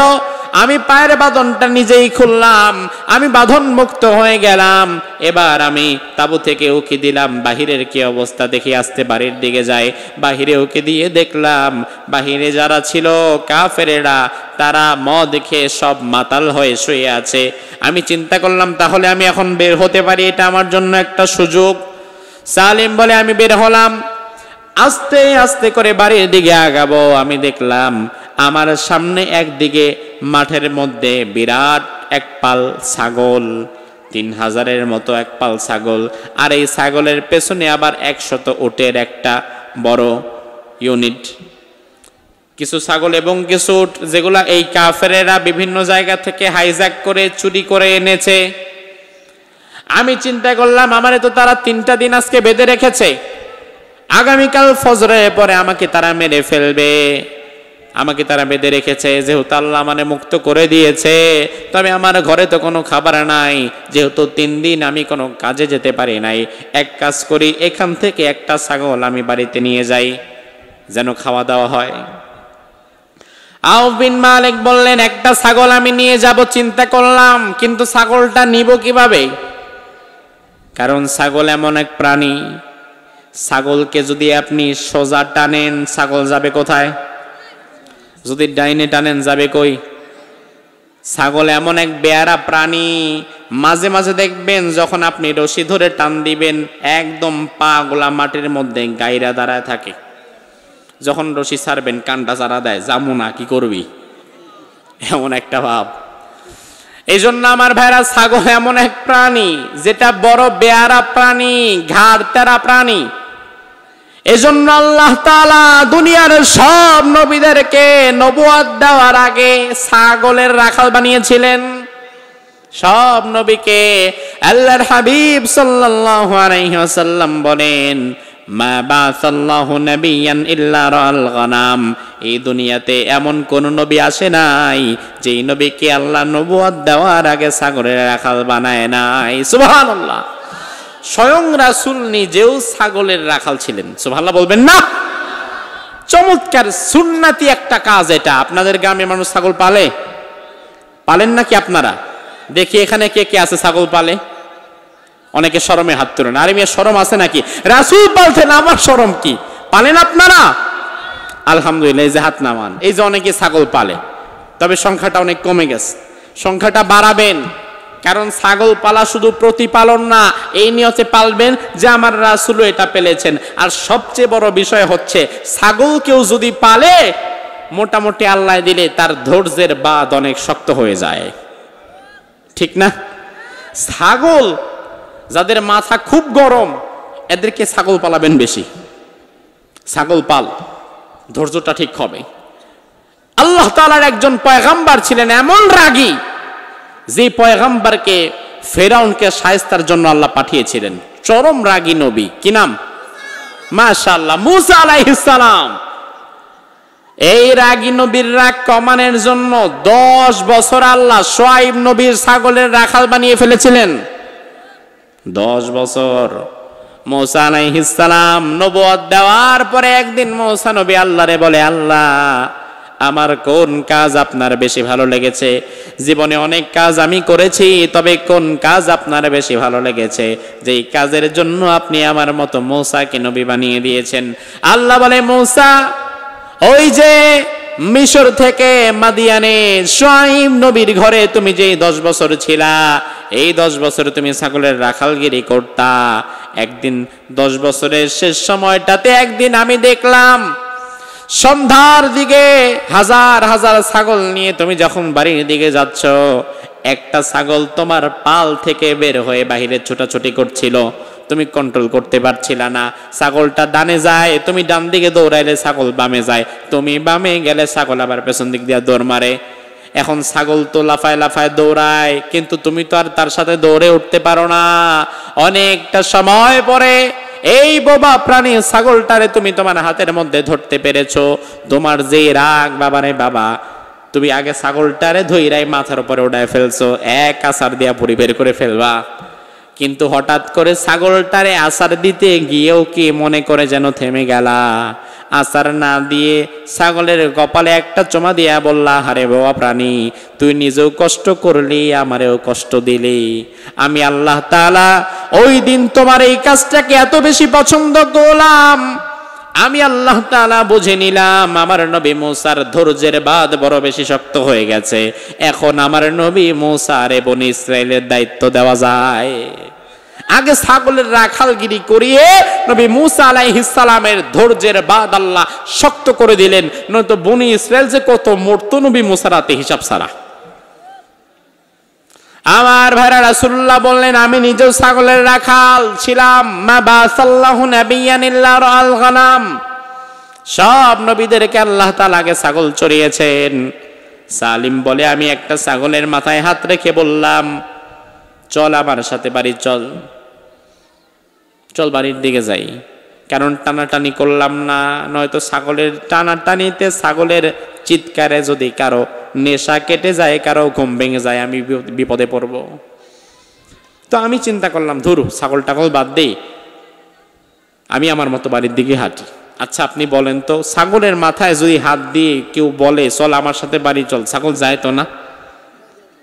আমি পায়ের বাঁধনটা নিজেই খুললাম, আমি বাঁধন মুক্ত হয়ে গেলাম। এবার আমি তাঁবু থেকে উকি দিলাম, বাহিরের কি অবস্থা দেখি, আসতে বাড়ির দিকে যায়, বাহিরে উকি দিয়ে দেখলাম বাহিরে যারা ছিল কাফেরেরা, তারা মদ খেয়ে সব মাতাল হয়ে শুয়ে আছে। আমি চিন্তা করলাম, তাহলে আমি এখন বের হতে পারি, এটা আমার জন্য একটা সুযোগ। সালিম বলে, আমি বের হলাম, আস্তে আস্তে করে বাড়ির দিকে আগাবো। আমি দেখলাম আমার সামনে একদিকে মাঠের মধ্যে বিরাট এক পাল ছাগল, 3000-এর মতো এক পাল ছাগল, আর এই ছাগলের পেছনে আবার 100 উটের একটা বড় ইউনিট। কিছু ছাগল এবং কিছু উট যেগুলা এই কাফেরেরা বিভিন্ন জায়গা থেকে হাইজ্যাক করে চুরি করে এনেছে। আমি চিন্তা করলাম, আমারে তো তারা 3টা দিন আজকে বেঁধে রেখেছে, আগামীকাল ফজরের পরে আমাকে তারা মেরে ফেলবে। আমাকে তারা বেঁধে রেখেছে, যেহেতু আল্লাহ মানে মুক্ত করে দিয়েছে, তবে আমার ঘরে তো কোনো খাবার নাই, যেহেতু 3 দিন আমি কোনো কাজে যেতে পারি নাই। এক কাজ করি, এখান থেকে একটা ছাগল আমি বাড়িতে নিয়ে যাই, যেন খাওয়া দাওয়া হয়। আউফ বিন মালিক বললেন, একটা ছাগল আমি নিয়ে যাব চিন্তা করলাম, কিন্তু ছাগলটা নিব কিভাবে? কারণ ছাগল এমন এক প্রাণী, ছাগলকে যদি আপনি সোজা টানেন, ছাগল যাবে কোথায়? যদি ডাইনে টানেন যাবে কই? ছাগল এমন এক বেয়ারা প্রাণী, মাঝে মাঝে দেখবেন যখন আপনি রশি ধরে টান দিবেন, একদম পা গোলা মাটির মধ্যে গাইরা দাঁড়ায় থাকে। যখন রশি ছাড়বেন কানটা চারা দেয়, যাবো না, কি করবি? এমন একটা ভাব। এই জন্য আমার ভাইরা, ছাগল এমন এক প্রাণী যেটা বড় বেয়ারা প্রাণী, ঘাড় তেরা প্রাণী। এজন্য আল্লাহ তাআলা দুনিয়ার সব নবীদেরকে নবুয়ত দেওয়ার আগে ছাগলের রাখাল বানিয়েছিলেন। সব নবীকে আল্লাহর হাবিব সাল্লাল্লাহু আলাইহি ওয়াসাল্লাম বলেন, মা বাসাল্লাহু নাবিয়ান ইল্লা রাল গনাম। এই দুনিয়াতে এমন কোন নবী আসে নাই যেই নবীকে আল্লাহ নবুয়ত দেওয়ার আগে ছাগলের রাখাল বানায় নাই। সুবহানাল্লাহ। স্বয়ং রাসূল নিজেও ছাগলের রাখাল ছিলেন। সুবহানাল্লাহ বলবেন না? চমৎকার সুন্নাতি একটা কাজ এটা। আপনাদের গ্রামে মানুষ ছাগল পালে? পালেন নাকি আপনারা? দেখি এখানে কে কে আছে ছাগল পালে? অনেকে শরমে হাত তুলেন। আরে মিয়া, শরম আছে নাকি? রাসূল পালতেন, আমার শরম কি? পালেন আপনারা? আলহামদুলিল্লাহ। এই যে হাত নামান, এই যে অনেকে ছাগল পালে, তবে সংখ্যাটা অনেক কমে গেছে। সংখ্যাটা বাড়াবেন, কারণ ছাগল পালা শুধু প্রতিপালন না, এই নিয়তে পালবেন যে আমার রাসূলও এটা পেলেছেন। আর সবচেয়ে বড় বিষয় হচ্ছে, ছাগল কেউ যদি পালে, মোটামুটি আল্লাহ দিলে তার ধৈর্যের বাঁধ অনেক শক্ত হয়ে যায়, ঠিক না? ছাগল যাদের মাথা খুব গরম, এদেরকে ছাগল পালাবেন বেশি। ছাগল পাল, ধৈর্যটা ঠিক হবে। আল্লাহ তাআলার একজন পয়গম্বর ছিলেন এমন রাগী, যে পয়গম্বরকে ফেরাউনকে শায়েস্তার জন্য আল্লাহ পাঠিয়েছিলেন। চরম রাগী নবী। কি নাম? মাশাআল্লাহ, মূসা আলাইহিস সালাম। এই রাগী নবীর রাগ কমানোর জন্য 10 বছর আল্লাহ শুআয়ব নবীর ছাগলের রাখাল বানিয়ে ফেলেছিলেন। 10 বছর। মূসা আলাইহিস সালাম নবুয়ত দেওয়ার পরে একদিন মূসা নবী আল্লাহরে বলে, আল্লাহ, আমার কোন কাজ আপনার বেশি ভালো লেগেছে? জীবনে অনেক কাজ আমি করেছি, তবে কোন কাজ আপনার বেশি ভালো লেগেছে, যেই কাজের জন্য আপনি আমার মতো মূসাকে নবী বানিয়ে দিয়েছেন? আল্লাহ বলে, মূসা, ওই যে মিশর থেকে মাদিয়ানে শুআয়ব নবীর ঘরে তুমি যেই 10 বছর ছিলা, এই 10 বছর তুমি ছাগলের রাখালগিরি করতা। একদিন 10 বছরের শেষ সময়টাতে একদিন আমি দেখলাম, সন্ধ্যার দিকে হাজার হাজার ছাগল নিয়ে তুমি যখন বাড়ির দিকে যাচ্ছ, একটা ছাগল তোমার পাল থেকে বের হয়ে বাহিরে ছোটাছুটি করছিল, তুমি কন্ট্রোল করতে পারছিলা না। ছাগলটা ডানে যায়, তুমি ডান দিকে দৌড়াইলে ছাগল বামে যায়, তুমি বামে গেলে ছাগল আবার পেছন দিক দিয়ে দৌড় মারে। এখন ছাগল তো লাফায় লাফায় দৌড়ায়, কিন্তু তুমি তো আর তার সাথে দৌড়ে উঠতে পারো না। অনেকটা সময় পরে এই বোবা প্রাণী ছাগলটারে তুমি তোমার হাতের মধ্যে ধরতে পেরেছো। তোমার যে রাগ, বাবারে বাবা, তুমি আগে ছাগলটারে ধইরাই মাথার উপরে উঠায় ফেলছো, এক আছাড় দিয়া পুরি বের করে ফেলবা। কিন্তু হঠাৎ করে ছাগলটারে আছাড় দিতে গিয়েও কি মনে করে যেন থেমে গেলা। আছাড় না দিয়ে ছাগলের কপালে একটা চুমা দিয়া বললা, হারে বাবা প্রাণী, তুই নিজেও কষ্ট করলি, আমারেও কষ্ট দিলি। আমি আল্লাহ তাআলা ওই দিন তোমার এই কাজটাকে এত বেশি পছন্দ করলাম, আমি আল্লাহ তাআলা বুঝে নিলাম আমার নবী মূসার ধৈর্যের বাঁধ বড় বেশি শক্ত হয়ে গেছে। এখন আমার নবী মূসার বনি ইসরাইলের দায়িত্ব দেওয়া যায়। আগে ছাগলের রাখালগিরি করিয়ে নবী মূসা আলাইহিস সালামের ধৈর্যের বাঁধ আল্লাহ শক্ত করে দিলেন, নয়তো বনি ইসরাইল যে কত মরত নবী মূসার রাতে হিসাব ছাড়া। আমার ভাইরা, রাসূলুল্লাহ বললেন, আমি নিজেও ছাগলের রাখাল ছিলাম। মা বাসাল্লাহু নাবিয়ান ইল্লা রাল গনাম। সব নবীদেরকে আল্লাহ তাআলা আগে ছাগল চড়িয়েছেন। সালিম বলে, আমি একটা ছাগলের মাথায় হাত রেখে বললাম, চল আমার সাথে বাড়ি চল, চল বাড়ির দিকে যাই। কারণ টানাটানি করলাম না, নয়তো ছাগলের টানাটানিতে, ছাগলের চিৎকারে যদি কারো নেশা কেটে যায়, কারো ঘুম ভেঙে যায়, আমি বিপদে পড়ব। তো আমি চিন্তা করলাম, ধরু ছাগল টাগল বাদ দেই, আমি আমার মতো বাড়ির দিকে হাঁটি। আচ্ছা আপনি বলেন তো, ছাগলের মাথায় যদি হাত দিয়ে কেউ বলে চল আমার সাথে বাড়ি চল, ছাগল যায় তো না?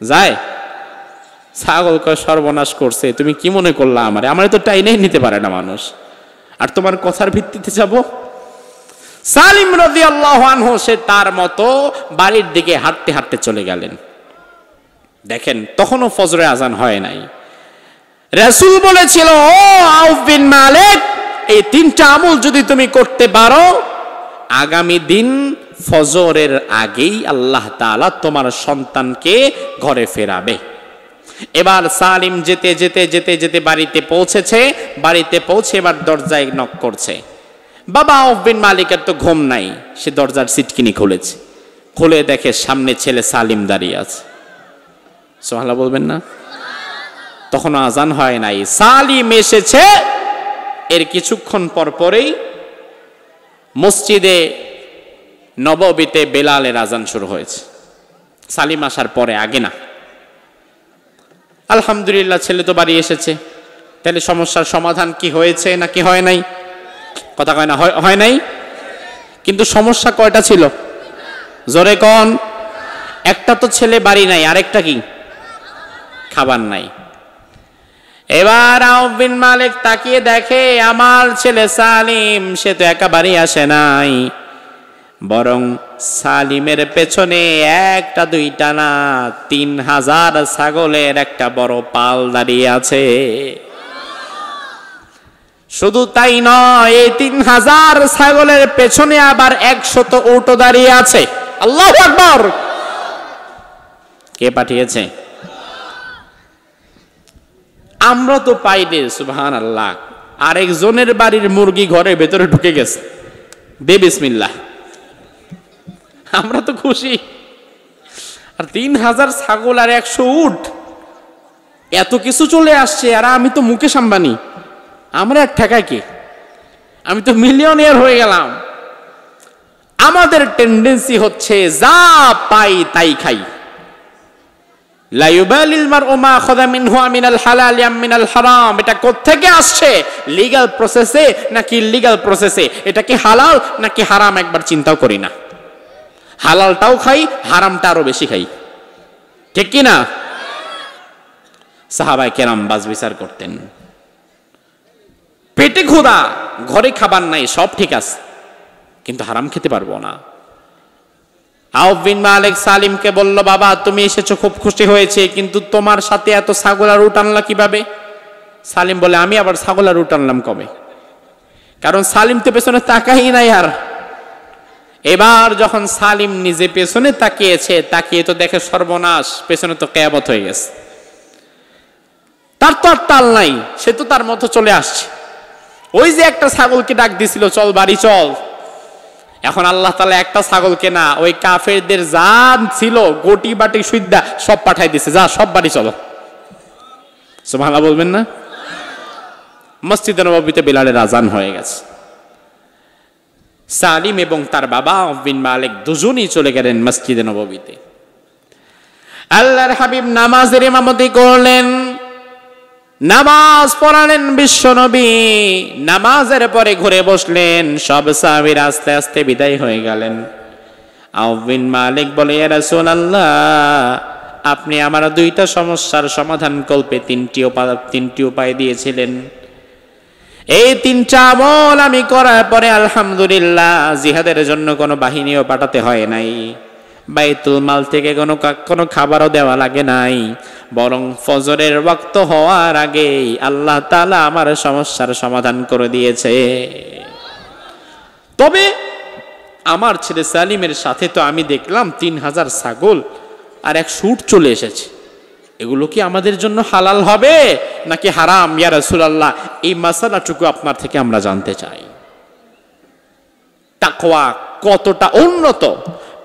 যায়? ছাগল কয়, সর্বনাশ করছে, তুমি কি মনে করলা আমারে? আমারে তো টাইনেই নিতে পারে না মানুষ, আর তোমার কথার ভিত্তিতে যাব? সালিম রাদিয়াল্লাহু আনহু সে তার মতো বাড়ির দিকে হাঁটতে হাঁটতে চলে গেলেন। দেখেন, তখনও ফজরের আজান হয় নাই। রাসূল বলেছিল, ও আউফ বিন মালিক, এই 3টা আমল যদি তুমি করতে পারো, আগামী দিন ফজরের আগেই আল্লাহ তাআলা তোমার সন্তানকে ঘরে ফেরাবে। এবার সালিম যেতে যেতে যেতে যেতে বাড়িতে পৌঁছেছে। বাড়িতে পৌঁছে এবার দরজায় নক করছে। বাবা আউফ বিন মালিকের তো ঘুম নাই, সে দরজার সিটকিনি খুলেছে। খুলে দেখে সামনে ছেলে সালিম দাঁড়িয়ে আছে। সুবহানাল্লাহ বলবেন না? তখন আজান হয় নাই, সালিম এসেছে। এর কিছুক্ষণ পর পরেই মসজিদে নববীতে বেলালের আজান শুরু হয়েছে। সালিম আসার পরে, আগে না। আলহামদুলিল্লাহ, ছেলে তো বাড়ি এসেছে। তাহলে সমস্যার সমাধান কি হয়েছে নাকি হয় নাই? কথা কয় না, হয় নাই। কিন্তু সমস্যা কয়টা ছিল? জোরে কোন? একটা তো ছেলে বাড়ি নাই, আরেকটা কি? খাবার নাই। এবার আউফ বিন মালিক তাকিয়ে দেখে আমার ছেলে সালিম, সে তো একেবারেই আসে নাই, বরং সালিমের পেছনে একটা দুইটা না 3000 ছাগলের একটা বড় পাল দাঁড়িয়ে আছে। শুধু তাই নয়, এই 3000 ছাগলের পেছনে আবার 100 উট দাঁড়িয়ে আছে। আল্লাহু আকবার! কে পাঠিয়েছে? আমরা তো পাইনি, সুবহানাল্লাহ। আরেকজনের বাড়ির মুরগি ঘরের ভেতরে ঢুকে গেছে, বে বিসমিল্লাহ। আমরা তো খুশি। আর 3000 ছাগল আর 100 উট, এত কিছু চলে আসছে। আর আমি তো মুকেশ আম্বানি, আমরা এক ঠেকায় কি? আমি তো মিলিয়নিয়ার হয়ে গেলাম। আমাদের টেন্ডেন্সি হচ্ছে যা পাই তাই খাই। লা ইউবালিল মারউ মা খাযা মিনহু মিনাল হালাল আম মিনাল হারাম। এটা কোত্থেকে আসছে? লিগ্যাল প্রসেসে নাকি ইললিগ্যাল প্রসেসে? এটা কি হালাল নাকি হারাম একবার চিন্তাও করি না। হালালটাও খাই, হারামটা আরো বেশি খাই, ঠিক কি না? সাহাবায়ে কেরাম বাজ বিচার করতেন। পেটে ক্ষুধা, ঘরে খাবার নাই, সব ঠিক আছে, কিন্তু হারাম খেতে পারবো না। আউফ বিন মালিক সালিমকে বলল, বাবা তুমি এসেছো, খুব খুশি হয়েছে, কিন্তু তোমার সাথে এত ছাগল আর উট আনলা কিভাবে? সালিম বলে, আমি আবার ছাগল আর উট আনলাম কবে? কারণ সালিম তো পেছনে তাকাই নাই। আর এবার যখন সালিম নিজে পেছনে তাকিয়েছে, তাকিয়ে তো দেখে সর্বনাশ, পেছনে তো কিয়ামত হয়ে গেছে। তার তো আর তাল নাই, সে তো তার মতো চলে আসছে। ওই যে একটা ছাগলকে ডাক দিছিল, চল বাড়ি চল। এখন আল্লাহ তাআলা একটা ছাগলকে না, ওই কাফেরদের জান ছিল গোটি বাটি সুইদা সব পাঠাই দিছে, যা সব বাড়ি চলো। সুবহানাল্লাহ বলবেন না? মসজিদে নববীতে বেলালের আজান হয়ে গেছে। সালিম এবং তার বাবা আউফ বিন মালিক দুজনেই চলে গেলেন মসজিদে নববীতে। আল্লাহর হাবিব নামাজের ইমামতি করলেন, নামাজ পড়ালেন বিশ্বনবী। নামাজের পরে ঘুরে বসলেন, সব সাহাবীরা আস্তে আস্তে বিদায় হয়ে গেলেন। আউফ বিন মালিক বলে, ইয়া রাসূলুল্লাহ, আপনি আমার দুইটা সমস্যার সমাধান কল্পে তিনটি উপায় দিয়েছিলেন। এই 3টা আমল আমি করার পরে আলহামদুলিল্লাহ জিহাদের জন্য কোনো বাহিনীও পাঠাতে হয় নাই, বাইতুল মাল থেকে কোনো খাবারও দেওয়া লাগে নাই, বরং ফজরের ওয়াক্ত হওয়ার আগেই আল্লাহ তাআলা আমার সমস্যার সমাধান করে দিয়েছে। তবে আমার ছেলে সালিমের সাথে তো আমি দেখলাম 3000 ছাগল আর 100 উট চলে এসেছে। এগুলো কি আমাদের জন্য হালাল হবে নাকি হারাম? ইয়া রাসূলুল্লাহ, এই মাসালাটুকু আপনার থেকে আমরা জানতে চাই। তাকওয়া কতটা উন্নত!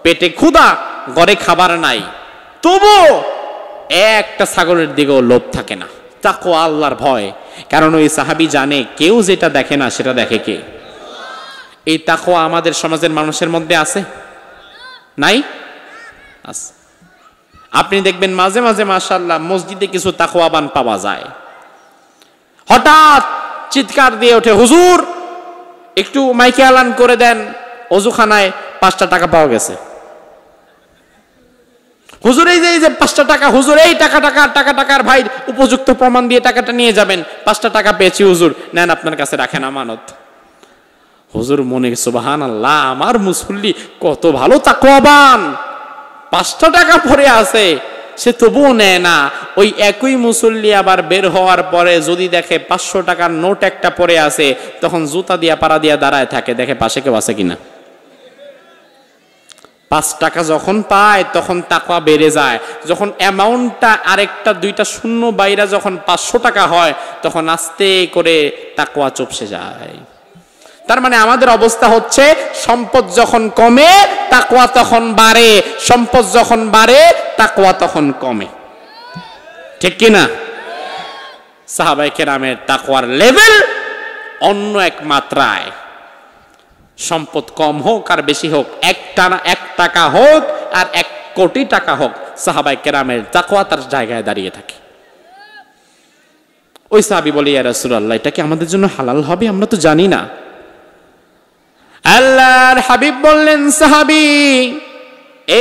পেটে ক্ষুধা, ঘরে খাবার নাই, তবু একটা ছাগলের দিকেও লোভ থাকে না। তাকওয়া, আল্লাহর ভয়। কারণ ওই সাহাবী জানে, কেউ যেটা দেখে না সেটা দেখে কে? এই তাকওয়া আমাদের সমাজের মানুষের মধ্যে আছে নাই? আছে। আপনি দেখবেন মাঝে মাঝে মাশাআল্লাহ মসজিদে কিছু তাকওয়াবান পাওয়া যায়। হঠাৎ চিৎকার দিয়ে ওঠে, হুজুর একটু মাইকে এলান করে দেন, ওযুখানায় 5টা টাকা পাওয়া গেছে। হুজুর এই যে 5টা টাকা, হুজুর এই টাকার ভাই উপযুক্ত প্রমাণ দিয়ে টাকাটা নিয়ে যাবেন, 5টা টাকা পেয়েছি হুজুর, নেন আপনার কাছে রাখেন আমানত। হুজুর মনে সুবহানাল্লাহ, আমার মুসল্লি কত ভালো তাকওয়াবান, 5টা টাকা পড়ে আছে, সে তবুও নেয় না। ওই একই মুসল্লি আবার বের হওয়ার পরে যদি দেখে 500 টাকার নোট একটা পড়ে আছে, তখন জুতা দিয়া পাড়া দিয়া দাঁড়ায় থাকে, দেখে পাশে কেউ আছে কিনা। 5 টাকা যখন পায় তখন তাকওয়া বেড়ে যায়, যখন অ্যামাউন্টটা আরেকটা 2টা শূন্য বাইরে যখন 500 টাকা হয় তখন আস্তে করে তাকওয়া চুপসে যায়। তার মানে আমাদের অবস্থা হচ্ছে সম্পদ যখন কমে তাকওয়া তখন বাড়ে, সম্পদ যখন বাড়ে তাকওয়া তখন কমে, ঠিক কি না? সাহাবায়ে কেরামের তাকওয়ার লেভেল অন্য এক মাত্রায়। সম্পদ কম হোক আর বেশি হোক, 1 টাকা হোক আর 1 কোটি টাকা হোক, সাহাবায়ে কেরামের তাকওয়া তার জায়গায় দাঁড়িয়ে থাকে। ওই সাহাবী বলে, ইয়া রাসূলুল্লাহ, এটা কি আমাদের জন্য হালাল হবে? আমরা তো জানি না। আল্লাহর হাবিব বললেন, সাহাবী,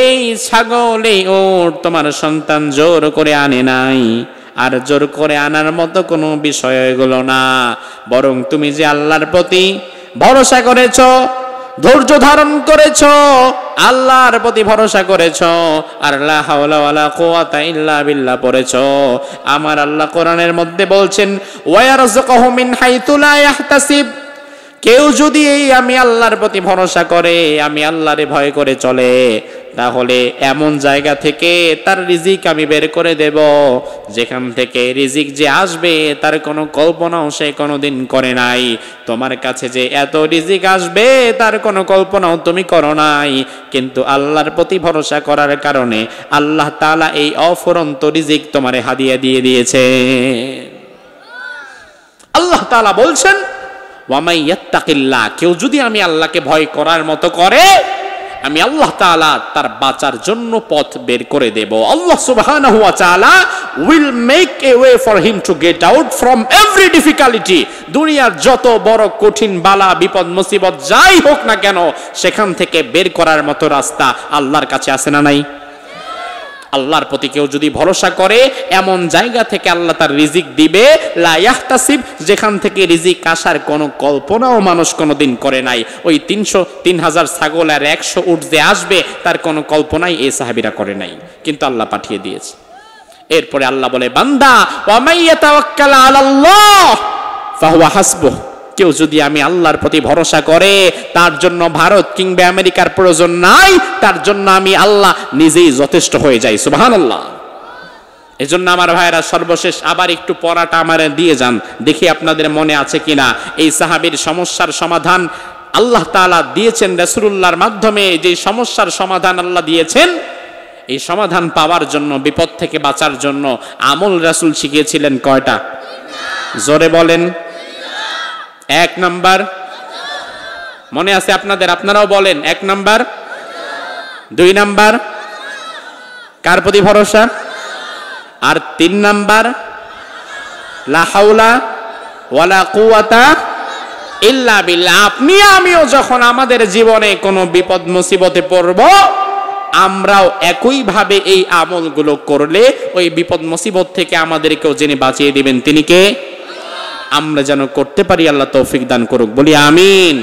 এই ছাগল এই ওট তোমার সন্তান জোর করে আনে নাই, আর জোর করে আনার মতো কোনো বিষয় এগুলো না, বরং তুমি যে আল্লাহর প্রতি ভরসা করেছ, ধৈর্য ধারণ করেছ, আল্লাহর প্রতি ভরসা করেছ, আর লা হাওলা ওয়ালা কুওয়াতা ইল্লা বিল্লাহ পড়েছ। আমার আল্লাহ কোরআনের মধ্যে বলছেন, ওয়া ইয়ারযুকুহু মিন হাইতু লা ইয়াহতাসিব, কেউ যদি এই আমি আল্লাহর প্রতি ভরসা করে, আমি আল্লাহরে ভয় করে চলে, তাহলে এমন জায়গা থেকে তার রিজিক আমি বের করে দেব যেখান থেকে রিজিক যে আসবে তার কোনো কল্পনাও সে কোনোদিন করে নাই। তোমার কাছে যে এত রিজিক আসবে তার কোনো কল্পনাও তুমি করো নাই, কিন্তু আল্লাহর প্রতি ভরসা করার কারণে আল্লাহ তাআলা এই অফুরন্ত রিজিক তোমারে হাদিয়া দিয়ে দিয়েছে। আল্লাহ তাআলা বলছেন, ওয়ামাই ইয়াত্তাকিল্লাহ, কেউ যদি আমি আল্লাহকে ভয় করার মতো করে, আমি আল্লাহ তাআলা তার বাঁচার জন্য পথ বের করে দেব। আল্লাহ সুবহানাহু ওয়া তাআলা will make a way for him to get out from every difficulty। দুনিয়ার যত বড় কঠিন বালা বিপদ মুসিবত যাই হোক না কেন, সেখান থেকে বের করার মতো রাস্তা আল্লাহর কাছে আছে না নাই? আল্লাহর প্রতি কেউ যদি ভরসা করে, এমন জায়গা থেকে আল্লাহ তার রিজিক দিবে, লা ইয়াহতাসিব, যেখান থেকে রিজিক আসার কোনো কল্পনাও মানুষ কোনোদিন করে নাই। ওই 3,000 ছাগল আর 100 উট যে আসবে তার কোনো কল্পনাই এই সাহাবীরা করে নাই, কিন্তু আল্লাহ পাঠিয়ে দিয়েছে। এরপরে আল্লাহ বলে, বান্দা, ওয়া মান ইয়াতাওয়াক্কাল আলাল্লাহ ফাহুয়া হাসবুহ, কেউ যদি আমি আল্লাহর প্রতি ভরসা করে, তার জন্য ভারত কিংবা আমেরিকার প্রয়োজন নাই, তার জন্য আমি আল্লাহ নিজেই যথেষ্ট হয়ে যাই। সুবহানাল্লাহ। এজন্য আমার ভাইরা, সর্বশেষ আবার একটু পড়াটা আমারে দিয়ে যান, দেখি আপনাদের মনে আছে কিনা। এই সাহাবীর সমস্যার সমাধান আল্লাহ তাআলা দিয়েছেন রাসূলুল্লাহর মাধ্যমে। যে সমস্যার সমাধান আল্লাহ দিয়েছেন, এই সমাধান পাওয়ার জন্য, বিপদ থেকে বাঁচার জন্য আমল রাসূল শিখিয়েছিলেন কয়টা? জোরে বলেন। 1 নাম্বার, মনে আছে আপনাদের? আপনারাও বলেন। 1 নাম্বার, 2 নাম্বার কার প্রতি ভরসা, আর 3 নাম্বার লা হাওলা ওয়ালা কুওয়াতা ইল্লা বিল্লাহ। আপনি আমিও যখন আমাদের জীবনে কোনো বিপদ মুসিবতে পড়ব, আমরাও একইভাবে এই আমলগুলো করলে ওই বিপদ মুসিবত থেকে আমাদেরকেও যিনি বাঁচিয়ে দিবেন তিনি কে? আমরা যেন করতে পারি, আল্লাহ তৌফিক দান করুক, বলি আমিন।